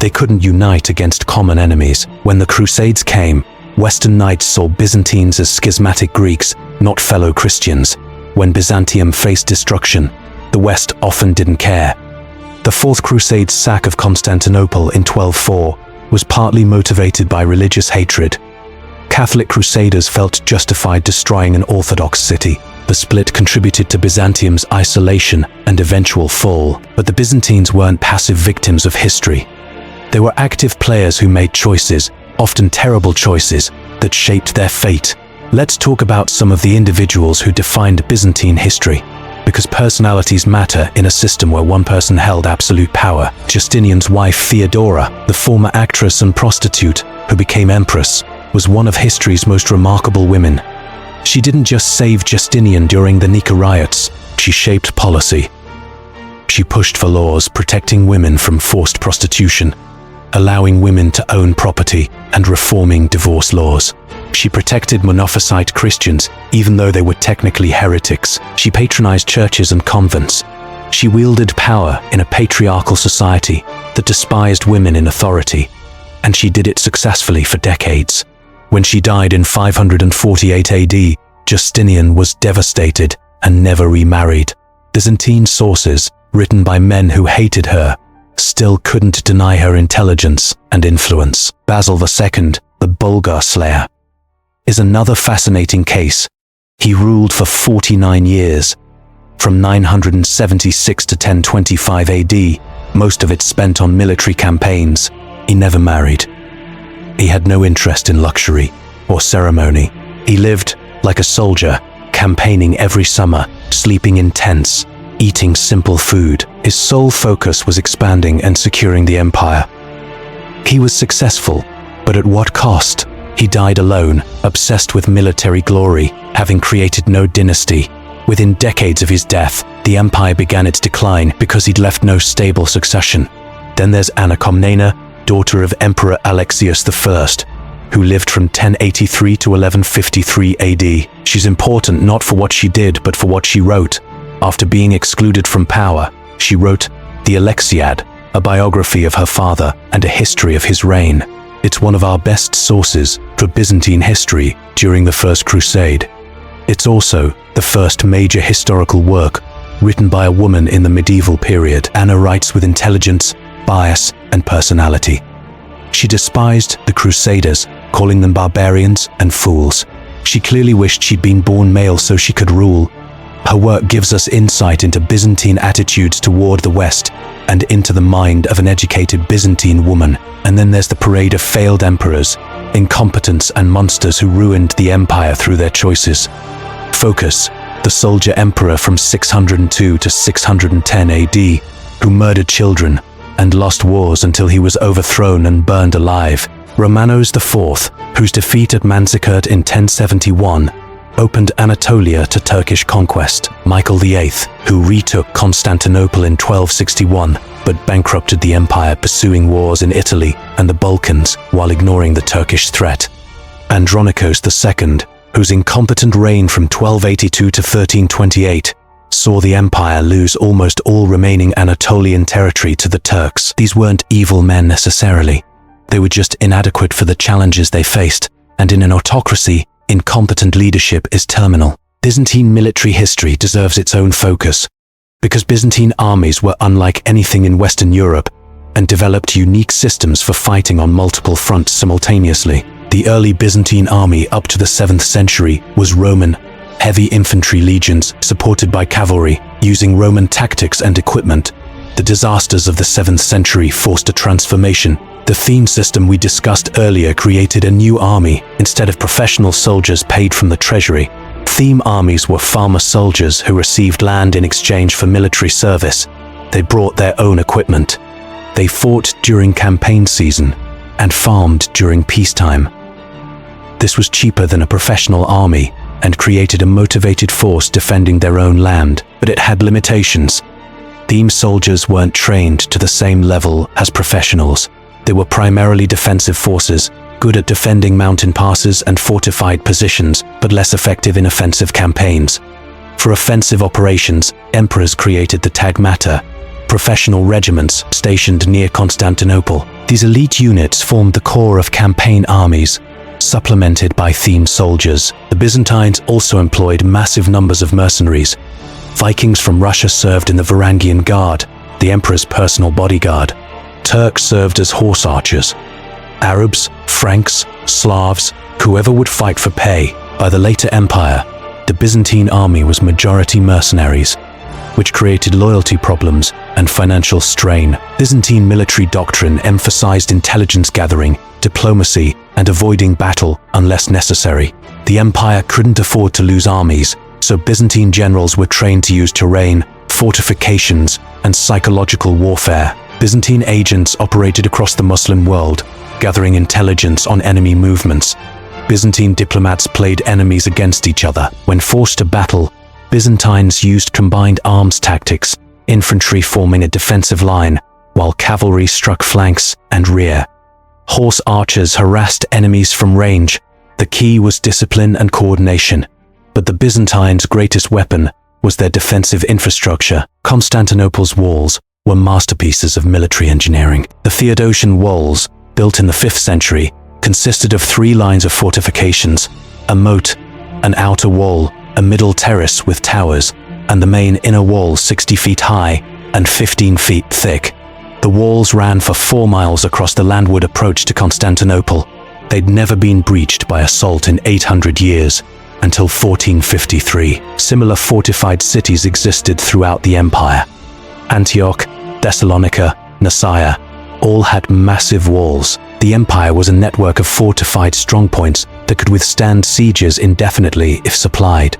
They couldn't unite against common enemies. When the Crusades came, Western knights saw Byzantines as schismatic Greeks, not fellow Christians. When Byzantium faced destruction, the West often didn't care. The Fourth Crusade's sack of Constantinople in 1204 was partly motivated by religious hatred. Catholic crusaders felt justified destroying an Orthodox city. The split contributed to Byzantium's isolation and eventual fall, but the Byzantines weren't passive victims of history. They were active players who made choices, often terrible choices, that shaped their fate. Let's talk about some of the individuals who defined Byzantine history, because personalities matter in a system where one person held absolute power. Justinian's wife Theodora, the former actress and prostitute who became empress, was one of history's most remarkable women. She didn't just save Justinian during the Nika riots, she shaped policy. She pushed for laws protecting women from forced prostitution, allowing women to own property, and reforming divorce laws. She protected Monophysite Christians, even though they were technically heretics. She patronized churches and convents. She wielded power in a patriarchal society that despised women in authority, and she did it successfully for decades. When she died in 548 AD, Justinian was devastated and never remarried. Byzantine sources, written by men who hated her, still couldn't deny her intelligence and influence. Basil II, the Bulgar slayer, is another fascinating case. He ruled for 49 years, from 976 to 1025 AD, most of it spent on military campaigns. He never married. He had no interest in luxury or ceremony. He lived like a soldier, campaigning every summer, sleeping in tents, eating simple food. His sole focus was expanding and securing the empire. He was successful, but at what cost? He died alone, obsessed with military glory, having created no dynasty, Within decades of his death, the empire began its decline because he'd left no stable succession. Then there's Anna Komnena, daughter of Emperor Alexius I, who lived from 1083 to 1153 AD. She's important not for what she did, but for what she wrote. After being excluded from power, she wrote the Alexiad, a biography of her father and a history of his reign. It's one of our best sources for Byzantine history during the First Crusade. It's also the first major historical work written by a woman in the medieval period. Anna writes with intelligence, bias, and personality. She despised the Crusaders, calling them barbarians and fools. She clearly wished she'd been born male so she could rule. Her work gives us insight into Byzantine attitudes toward the West and into the mind of an educated Byzantine woman. And then there's the parade of failed emperors, incompetents and monsters who ruined the empire through their choices. Focus, the soldier emperor from 602 to 610 AD, who murdered children and lost wars until he was overthrown and burned alive. Romanos IV, whose defeat at Manzikert in 1071 opened Anatolia to Turkish conquest. Michael VIII, who retook Constantinople in 1261, but bankrupted the empire, pursuing wars in Italy and the Balkans while ignoring the Turkish threat. Andronikos II, whose incompetent reign from 1282 to 1328 saw the empire lose almost all remaining Anatolian territory to the Turks. These weren't evil men necessarily. They were just inadequate for the challenges they faced, and in an autocracy, incompetent leadership is terminal. Byzantine military history deserves its own focus, because Byzantine armies were unlike anything in Western Europe and developed unique systems for fighting on multiple fronts simultaneously. The early Byzantine army up to the 7th century was Roman, heavy infantry legions supported by cavalry, using Roman tactics and equipment. The disasters of the 7th century forced a transformation. The theme system we discussed earlier created a new army instead of professional soldiers paid from the treasury. Theme armies were farmer soldiers who received land in exchange for military service. They brought their own equipment. They fought during campaign season and farmed during peacetime. This was cheaper than a professional army and created a motivated force defending their own land, but it had limitations. Theme soldiers weren't trained to the same level as professionals. They were primarily defensive forces, good at defending mountain passes and fortified positions, but less effective in offensive campaigns. For offensive operations, emperors created the tagmata, professional regiments stationed near Constantinople. These elite units formed the core of campaign armies, supplemented by theme soldiers. The Byzantines also employed massive numbers of mercenaries. Vikings from Russia served in the Varangian Guard, the emperor's personal bodyguard. Turks served as horse archers. Arabs, Franks, Slavs, whoever would fight for pay. By the later empire, the Byzantine army was majority mercenaries, which created loyalty problems and financial strain. Byzantine military doctrine emphasized intelligence gathering, diplomacy, and avoiding battle unless necessary. The empire couldn't afford to lose armies, so Byzantine generals were trained to use terrain, fortifications, and psychological warfare. Byzantine agents operated across the Muslim world, gathering intelligence on enemy movements. Byzantine diplomats played enemies against each other. When forced to battle, Byzantines used combined arms tactics, infantry forming a defensive line, while cavalry struck flanks and rear. Horse archers harassed enemies from range. The key was discipline and coordination. But the Byzantines' greatest weapon was their defensive infrastructure. Constantinople's walls were masterpieces of military engineering. The Theodosian walls, built in the 5th century, consisted of 3 lines of fortifications: a moat, an outer wall, a middle terrace with towers, and the main inner wall 60 feet high and 15 feet thick. The walls ran for 4 miles across the landward approach to Constantinople. They'd never been breached by assault in 800 years, until 1453. Similar fortified cities existed throughout the empire. Antioch, Thessalonica, Nicaea, all had massive walls. The empire was a network of fortified strongpoints that could withstand sieges indefinitely if supplied.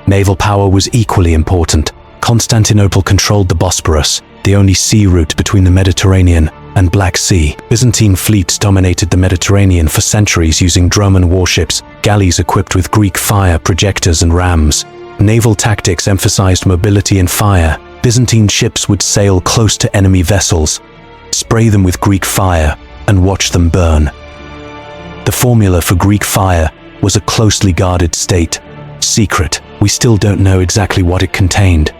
Naval power was equally important. Constantinople controlled the Bosporus, the only sea route between the Mediterranean and Black Sea. Byzantine fleets dominated the Mediterranean for centuries using Roman warships, galleys equipped with Greek fire projectors and rams. Naval tactics emphasized mobility and fire. Byzantine ships would sail close to enemy vessels, spray them with Greek fire, and watch them burn. The formula for Greek fire was a closely guarded state, secret. We still don't know exactly what it contained.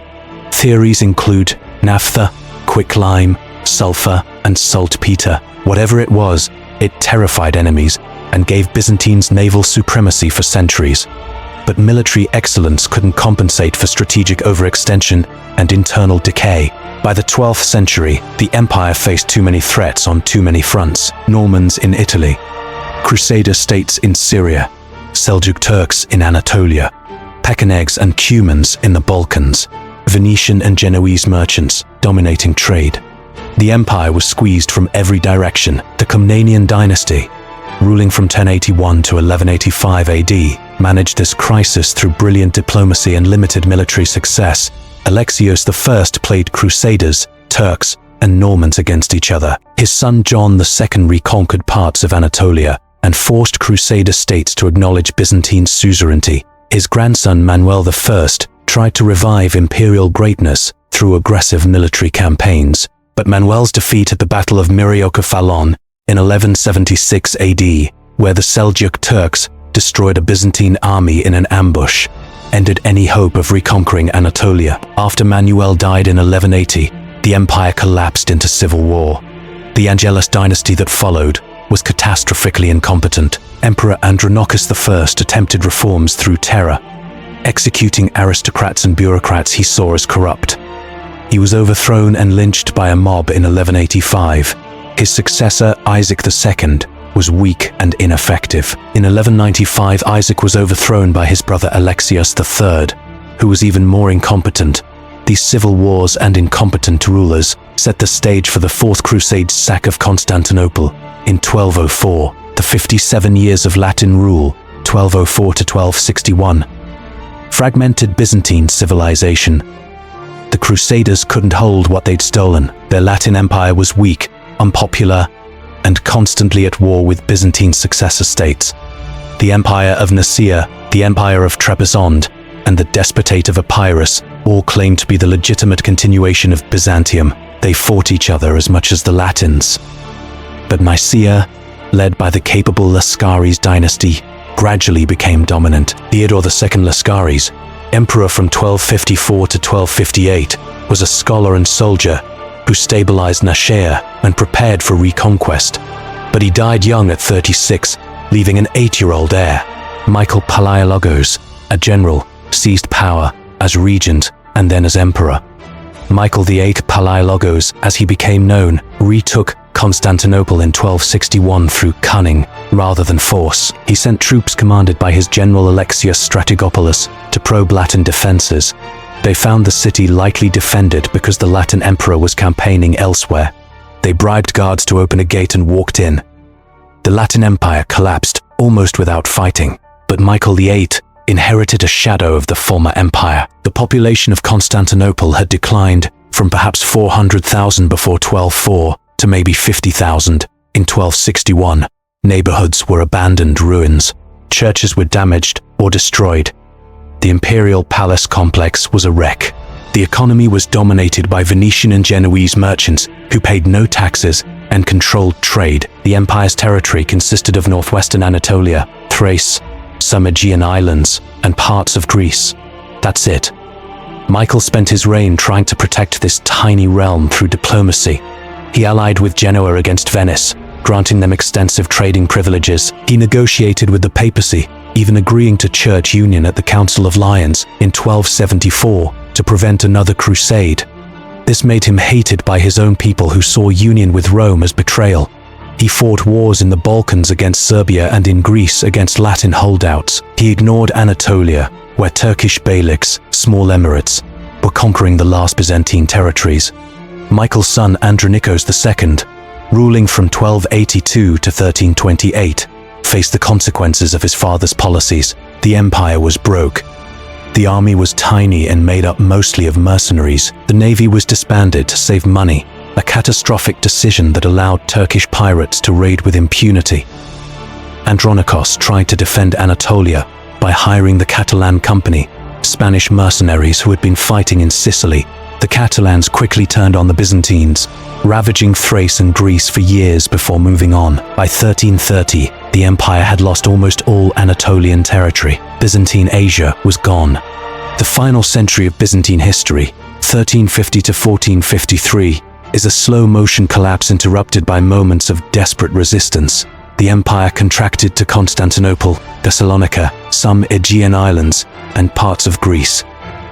Theories include naphtha, quicklime, sulfur, and saltpeter. Whatever it was, it terrified enemies and gave Byzantine's naval supremacy for centuries. But military excellence couldn't compensate for strategic overextension and internal decay. By the 12th century, the empire faced too many threats on too many fronts. Normans in Italy, Crusader states in Syria, Seljuk Turks in Anatolia, Pechenegs and Cumans in the Balkans, Venetian and Genoese merchants dominating trade. The empire was squeezed from every direction. The Komnenian dynasty, ruling from 1081 to 1185 AD, managed this crisis through brilliant diplomacy and limited military success. Alexios I played Crusaders, Turks, and Normans against each other. His son John II reconquered parts of Anatolia and forced Crusader states to acknowledge Byzantine suzerainty. His grandson Manuel I tried to revive imperial greatness through aggressive military campaigns, but Manuel's defeat at the Battle of Myriokephalon in 1176 AD, where the Seljuk Turks destroyed a Byzantine army in an ambush, ended any hope of reconquering Anatolia. After Manuel died in 1180, the empire collapsed into civil war. The Angelus dynasty that followed was catastrophically incompetent. Emperor Andronicus I attempted reforms through terror, executing aristocrats and bureaucrats he saw as corrupt. He was overthrown and lynched by a mob in 1185. His successor, Isaac II, was weak and ineffective. In 1195, Isaac was overthrown by his brother Alexios III, who was even more incompetent. These civil wars and incompetent rulers set the stage for the Fourth Crusade's sack of Constantinople in 1204, the 57 years of Latin rule, 1204 to 1261. Fragmented Byzantine civilization. The Crusaders couldn't hold what they'd stolen. Their Latin empire was weak, unpopular, and constantly at war with Byzantine successor states. The Empire of Nicaea, the Empire of Trebizond, and the Despotate of Epirus all claimed to be the legitimate continuation of Byzantium. They fought each other as much as the Latins. But Nicaea, led by the capable Lascaris dynasty, gradually became dominant. Theodore II Lascaris, emperor from 1254 to 1258, was a scholar and soldier who stabilized Nicaea and prepared for reconquest. But he died young at 36, leaving an 8-year-old heir. Michael Palaiologos, a general, seized power as regent and then as emperor. Michael VIII Palaiologos, as he became known, retook Constantinople in 1261 through cunning rather than force. He sent troops commanded by his general Alexios Strategopoulos to probe Latin defenses. They found the city lightly defended because the Latin emperor was campaigning elsewhere. They bribed guards to open a gate and walked in. The Latin Empire collapsed almost without fighting, but Michael VIII inherited a shadow of the former empire. The population of Constantinople had declined from perhaps 400,000 before 1204 to maybe 50,000 in 1261. Neighborhoods were abandoned ruins. Churches were damaged or destroyed. The imperial palace complex was a wreck. The economy was dominated by Venetian and Genoese merchants who paid no taxes and controlled trade. The empire's territory consisted of northwestern Anatolia, Thrace, some Aegean islands, and parts of Greece. That's it. Michael spent his reign trying to protect this tiny realm through diplomacy. He allied with Genoa against Venice, granting them extensive trading privileges. He negotiated with the papacy, even agreeing to church union at the Council of Lyons in 1274 to prevent another crusade. This made him hated by his own people who saw union with Rome as betrayal. He fought wars in the Balkans against Serbia and in Greece against Latin holdouts. He ignored Anatolia, where Turkish beyliks, small emirates, were conquering the last Byzantine territories. Michael's son Andronicos II, ruling from 1282 to 1328, faced the consequences of his father's policies. The empire was broke. The army was tiny and made up mostly of mercenaries. The navy was disbanded to save money, a catastrophic decision that allowed Turkish pirates to raid with impunity. Andronikos tried to defend Anatolia by hiring the Catalan company, Spanish mercenaries who had been fighting in Sicily. The Catalans quickly turned on the Byzantines, ravaging Thrace and Greece for years before moving on. By 1330, the empire had lost almost all Anatolian territory. Byzantine Asia was gone. The final century of Byzantine history, 1350 to 1453, is a slow-motion collapse interrupted by moments of desperate resistance. The empire contracted to Constantinople, Thessalonica, some Aegean islands, and parts of Greece.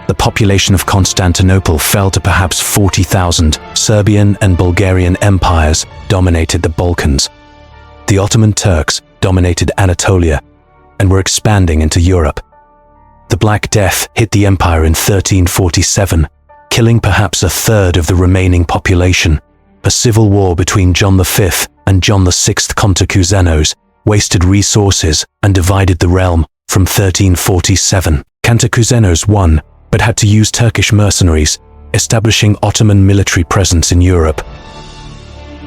The population of Constantinople fell to perhaps 40,000. Serbian and Bulgarian empires dominated the Balkans. The Ottoman Turks dominated Anatolia and were expanding into Europe. The Black Death hit the empire in 1347, killing perhaps a third of the remaining population. A civil war between John V and John VI Cantacuzenos wasted resources and divided the realm from 1347. Cantacuzenos won, but had to use Turkish mercenaries, establishing Ottoman military presence in Europe.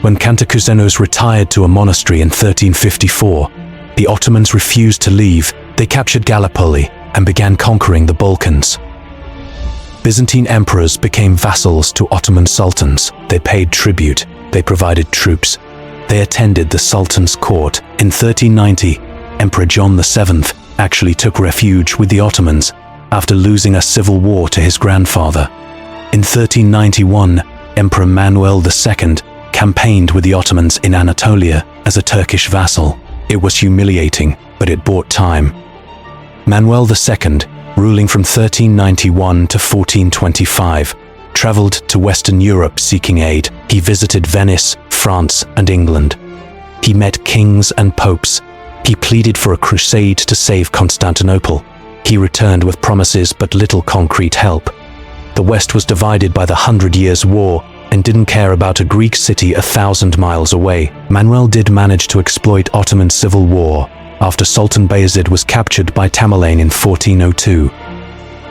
When Cantacuzenos retired to a monastery in 1354, the Ottomans refused to leave. They captured Gallipoli and began conquering the Balkans. Byzantine emperors became vassals to Ottoman sultans. They paid tribute, they provided troops, they attended the sultan's court. In 1390, Emperor John VII actually took refuge with the Ottomans after losing a civil war to his grandfather. In 1391, Emperor Manuel II campaigned with the Ottomans in Anatolia as a Turkish vassal. It was humiliating, but it bought time. Manuel II, ruling from 1391 to 1425, traveled to Western Europe seeking aid. He visited Venice, France, and England. He met kings and popes. He pleaded for a crusade to save Constantinople. He returned with promises but little concrete help. The West was divided by the 100 Years' War and didn't care about a Greek city 1,000 miles away. Manuel did manage to exploit Ottoman civil war after Sultan Bayezid was captured by Tamerlane in 1402.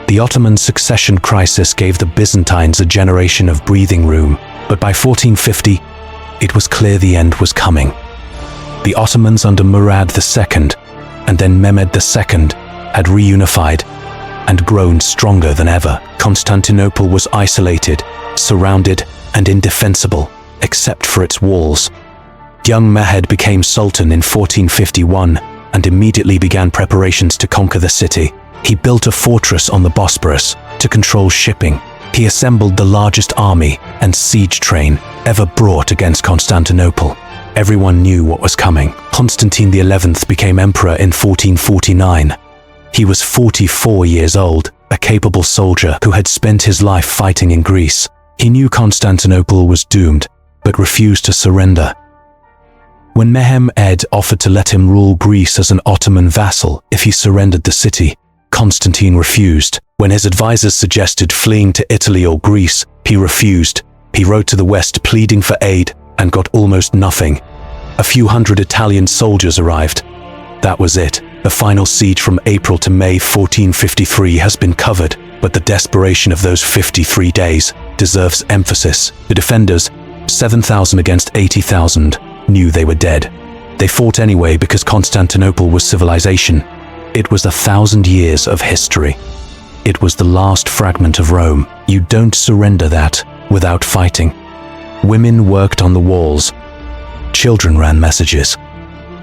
The Ottoman succession crisis gave the Byzantines a generation of breathing room, but by 1450, it was clear the end was coming. The Ottomans under Murad II and then Mehmed II had reunified and grown stronger than ever. Constantinople was isolated, surrounded, and indefensible, except for its walls. Young Mehmed became sultan in 1451 and immediately began preparations to conquer the city. He built a fortress on the Bosporus to control shipping. He assembled the largest army and siege train ever brought against Constantinople. Everyone knew what was coming. Constantine XI became emperor in 1449. He was 44 years old, a capable soldier who had spent his life fighting in Greece. He knew Constantinople was doomed, but refused to surrender. When Mehmed offered to let him rule Greece as an Ottoman vassal if he surrendered the city, Constantine refused. When his advisors suggested fleeing to Italy or Greece, he refused. He wrote to the West pleading for aid and got almost nothing. A few hundred Italian soldiers arrived. That was it. The final siege from April to May 1453 has been covered, but the desperation of those 53 days deserves emphasis. The defenders, 7,000 against 80,000, knew they were dead. They fought anyway because Constantinople was civilization. It was 1,000 years of history. It was the last fragment of Rome. You don't surrender that without fighting. Women worked on the walls. Children ran messages.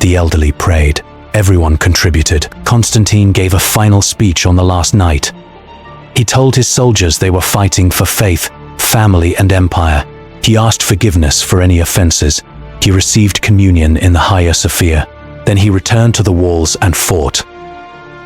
The elderly prayed. Everyone contributed. Constantine gave a final speech on the last night. He told his soldiers they were fighting for faith, family, and empire. He asked forgiveness for any offenses. He received communion in the Hagia Sophia. Then he returned to the walls and fought.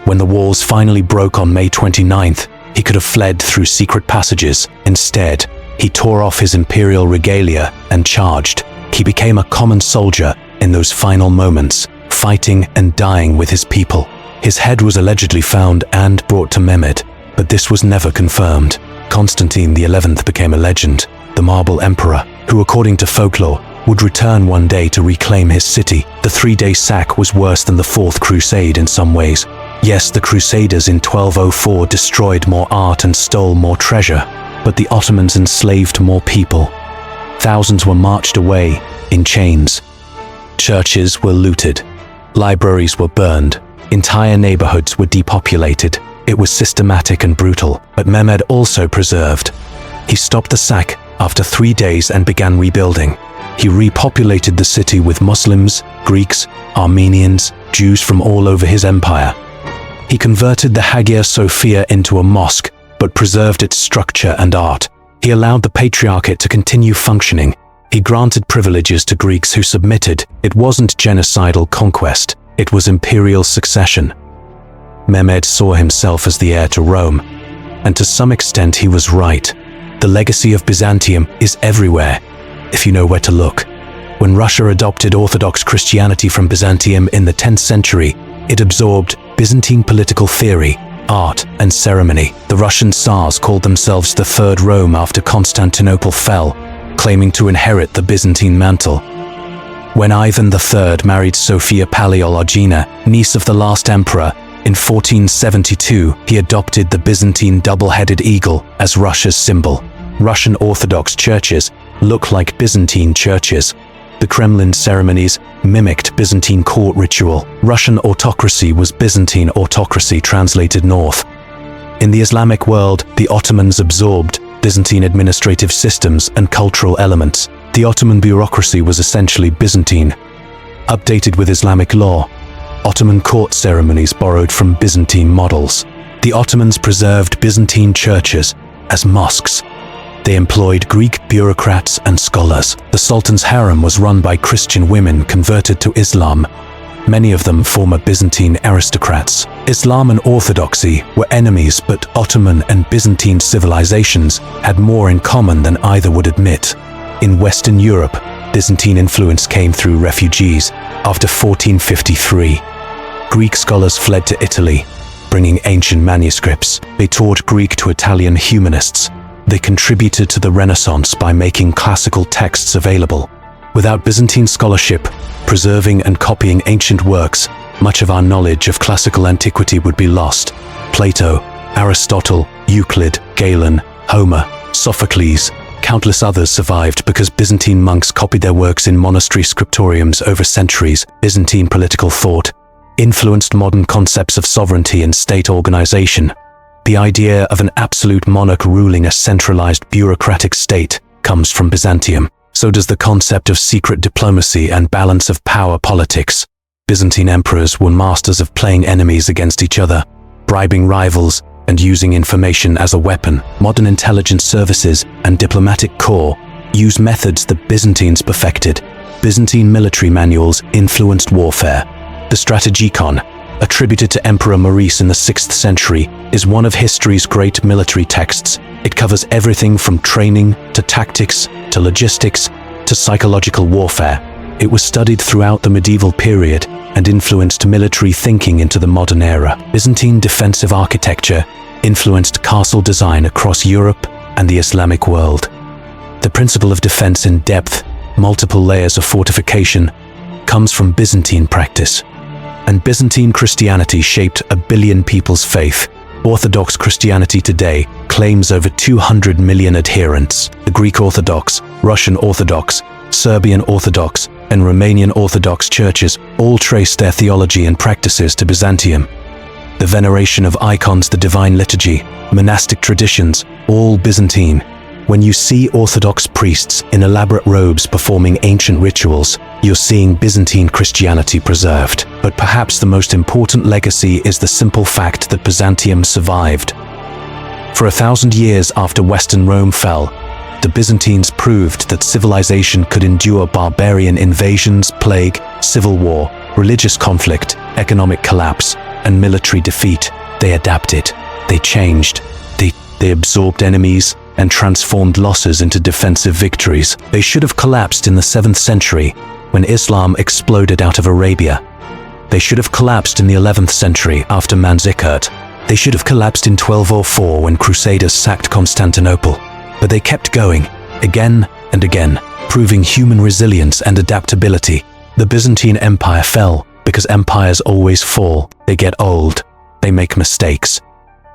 When the walls finally broke on May 29th, he could have fled through secret passages. Instead, he tore off his imperial regalia and charged. He became a common soldier in those final moments, fighting and dying with his people. His head was allegedly found and brought to Mehmed, but this was never confirmed. Constantine XI became a legend, the Marble Emperor, who according to folklore, would return one day to reclaim his city. The 3-day sack was worse than the Fourth Crusade in some ways. Yes, the Crusaders in 1204 destroyed more art and stole more treasure, but the Ottomans enslaved more people. Thousands were marched away in chains. Churches were looted. Libraries were burned. Entire neighborhoods were depopulated. It was systematic and brutal, but Mehmed also persevered. He stopped the sack after 3 days and began rebuilding. He repopulated the city with Muslims, Greeks, Armenians, Jews from all over his empire. He converted the Hagia Sophia into a mosque, but preserved its structure and art. He allowed the Patriarchate to continue functioning. He granted privileges to Greeks who submitted. It wasn't genocidal conquest, it was imperial succession. Mehmed saw himself as the heir to Rome, and to some extent he was right. The legacy of Byzantium is everywhere, if you know where to look. When Russia adopted Orthodox Christianity from Byzantium in the 10th century, it absorbed Byzantine political theory, art, and ceremony. The Russian Tsars called themselves the Third Rome after Constantinople fell, claiming to inherit the Byzantine mantle. When Ivan III married Sophia Paleologina, niece of the last emperor, in 1472, he adopted the Byzantine double-headed eagle as Russia's symbol. Russian Orthodox churches look like Byzantine churches. The Kremlin ceremonies mimicked Byzantine court ritual. Russian autocracy was Byzantine autocracy translated north. In the Islamic world, the Ottomans absorbed Byzantine administrative systems and cultural elements. The Ottoman bureaucracy was essentially Byzantine, updated with Islamic law. Ottoman court ceremonies borrowed from Byzantine models. The Ottomans preserved Byzantine churches as mosques. They employed Greek bureaucrats and scholars. The Sultan's harem was run by Christian women converted to Islam, many of them former Byzantine aristocrats. Islam and Orthodoxy were enemies, but Ottoman and Byzantine civilizations had more in common than either would admit. In Western Europe, Byzantine influence came through refugees. After 1453, Greek scholars fled to Italy, bringing ancient manuscripts. They taught Greek to Italian humanists. They contributed to the Renaissance by making classical texts available. Without Byzantine scholarship, preserving and copying ancient works, much of our knowledge of classical antiquity would be lost. Plato, Aristotle, Euclid, Galen, Homer, Sophocles, countless others survived because Byzantine monks copied their works in monastery scriptoriums over centuries. Byzantine political thought influenced modern concepts of sovereignty and state organization. The idea of an absolute monarch ruling a centralized bureaucratic state comes from Byzantium. So does the concept of secret diplomacy and balance of power politics. Byzantine emperors were masters of playing enemies against each other, bribing rivals, and using information as a weapon. Modern intelligence services and diplomatic corps use methods that Byzantines perfected. Byzantine military manuals influenced warfare. The Strategikon, attributed to Emperor Maurice in the 6th century, is one of history's great military texts. It covers everything from training to tactics to logistics to psychological warfare. It was studied throughout the medieval period and influenced military thinking into the modern era. Byzantine defensive architecture influenced castle design across Europe and the Islamic world. The principle of defense in depth, multiple layers of fortification, comes from Byzantine practice. And Byzantine Christianity shaped 1 billion people's faith. Orthodox Christianity today claims over 200 million adherents. The Greek Orthodox, Russian Orthodox, Serbian Orthodox, and Romanian Orthodox churches all trace their theology and practices to Byzantium. The veneration of icons, the divine liturgy, monastic traditions, all Byzantine. When you see Orthodox priests in elaborate robes performing ancient rituals, you're seeing Byzantine Christianity preserved. But perhaps the most important legacy is the simple fact that Byzantium survived. For 1,000 years after Western Rome fell, the Byzantines proved that civilization could endure barbarian invasions, plague, civil war, religious conflict, economic collapse, and military defeat. They adapted, they changed, they absorbed enemies and transformed losses into defensive victories. They should have collapsed in the 7th century when Islam exploded out of Arabia. They should have collapsed in the 11th century after Manzikert. They should have collapsed in 1204 when Crusaders sacked Constantinople. But they kept going, again and again, proving human resilience and adaptability. The Byzantine Empire fell because empires always fall. They get old. They make mistakes.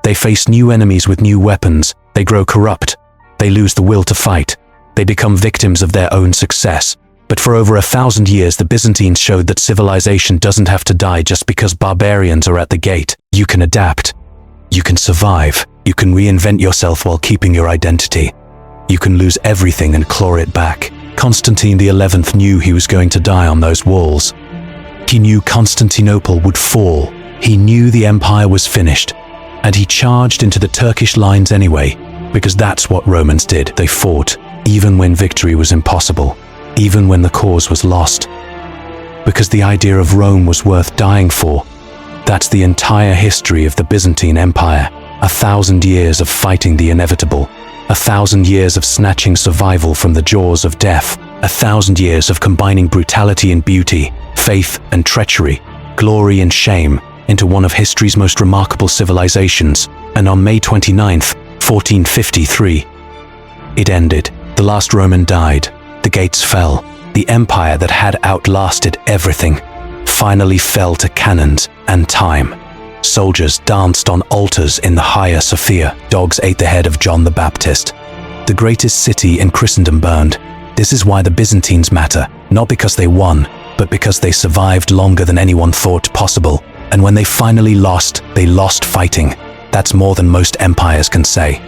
They face new enemies with new weapons. They grow corrupt. They lose the will to fight. They become victims of their own success. But for over 1,000 years, the Byzantines showed that civilization doesn't have to die just because barbarians are at the gate. You can adapt. You can survive. You can reinvent yourself while keeping your identity. You can lose everything and claw it back. Constantine the 11th knew he was going to die on those walls. He knew Constantinople would fall. He knew the empire was finished. And he charged into the Turkish lines anyway, because that's what Romans did. They fought, even when victory was impossible, even when the cause was lost. Because the idea of Rome was worth dying for. That's the entire history of the Byzantine Empire. 1,000 years of fighting the inevitable. 1,000 years of snatching survival from the jaws of death. 1,000 years of combining brutality and beauty, faith and treachery, glory and shame into one of history's most remarkable civilizations. And on May 29th, 1453, it ended. The last Roman died. The gates fell. The empire that had outlasted everything finally fell to cannons and time. Soldiers danced on altars in the Hagia Sophia. Dogs ate the head of John the Baptist. The greatest city in Christendom burned. This is why the Byzantines matter, not because they won, but because they survived longer than anyone thought possible. And when they finally lost, they lost fighting. That's more than most empires can say.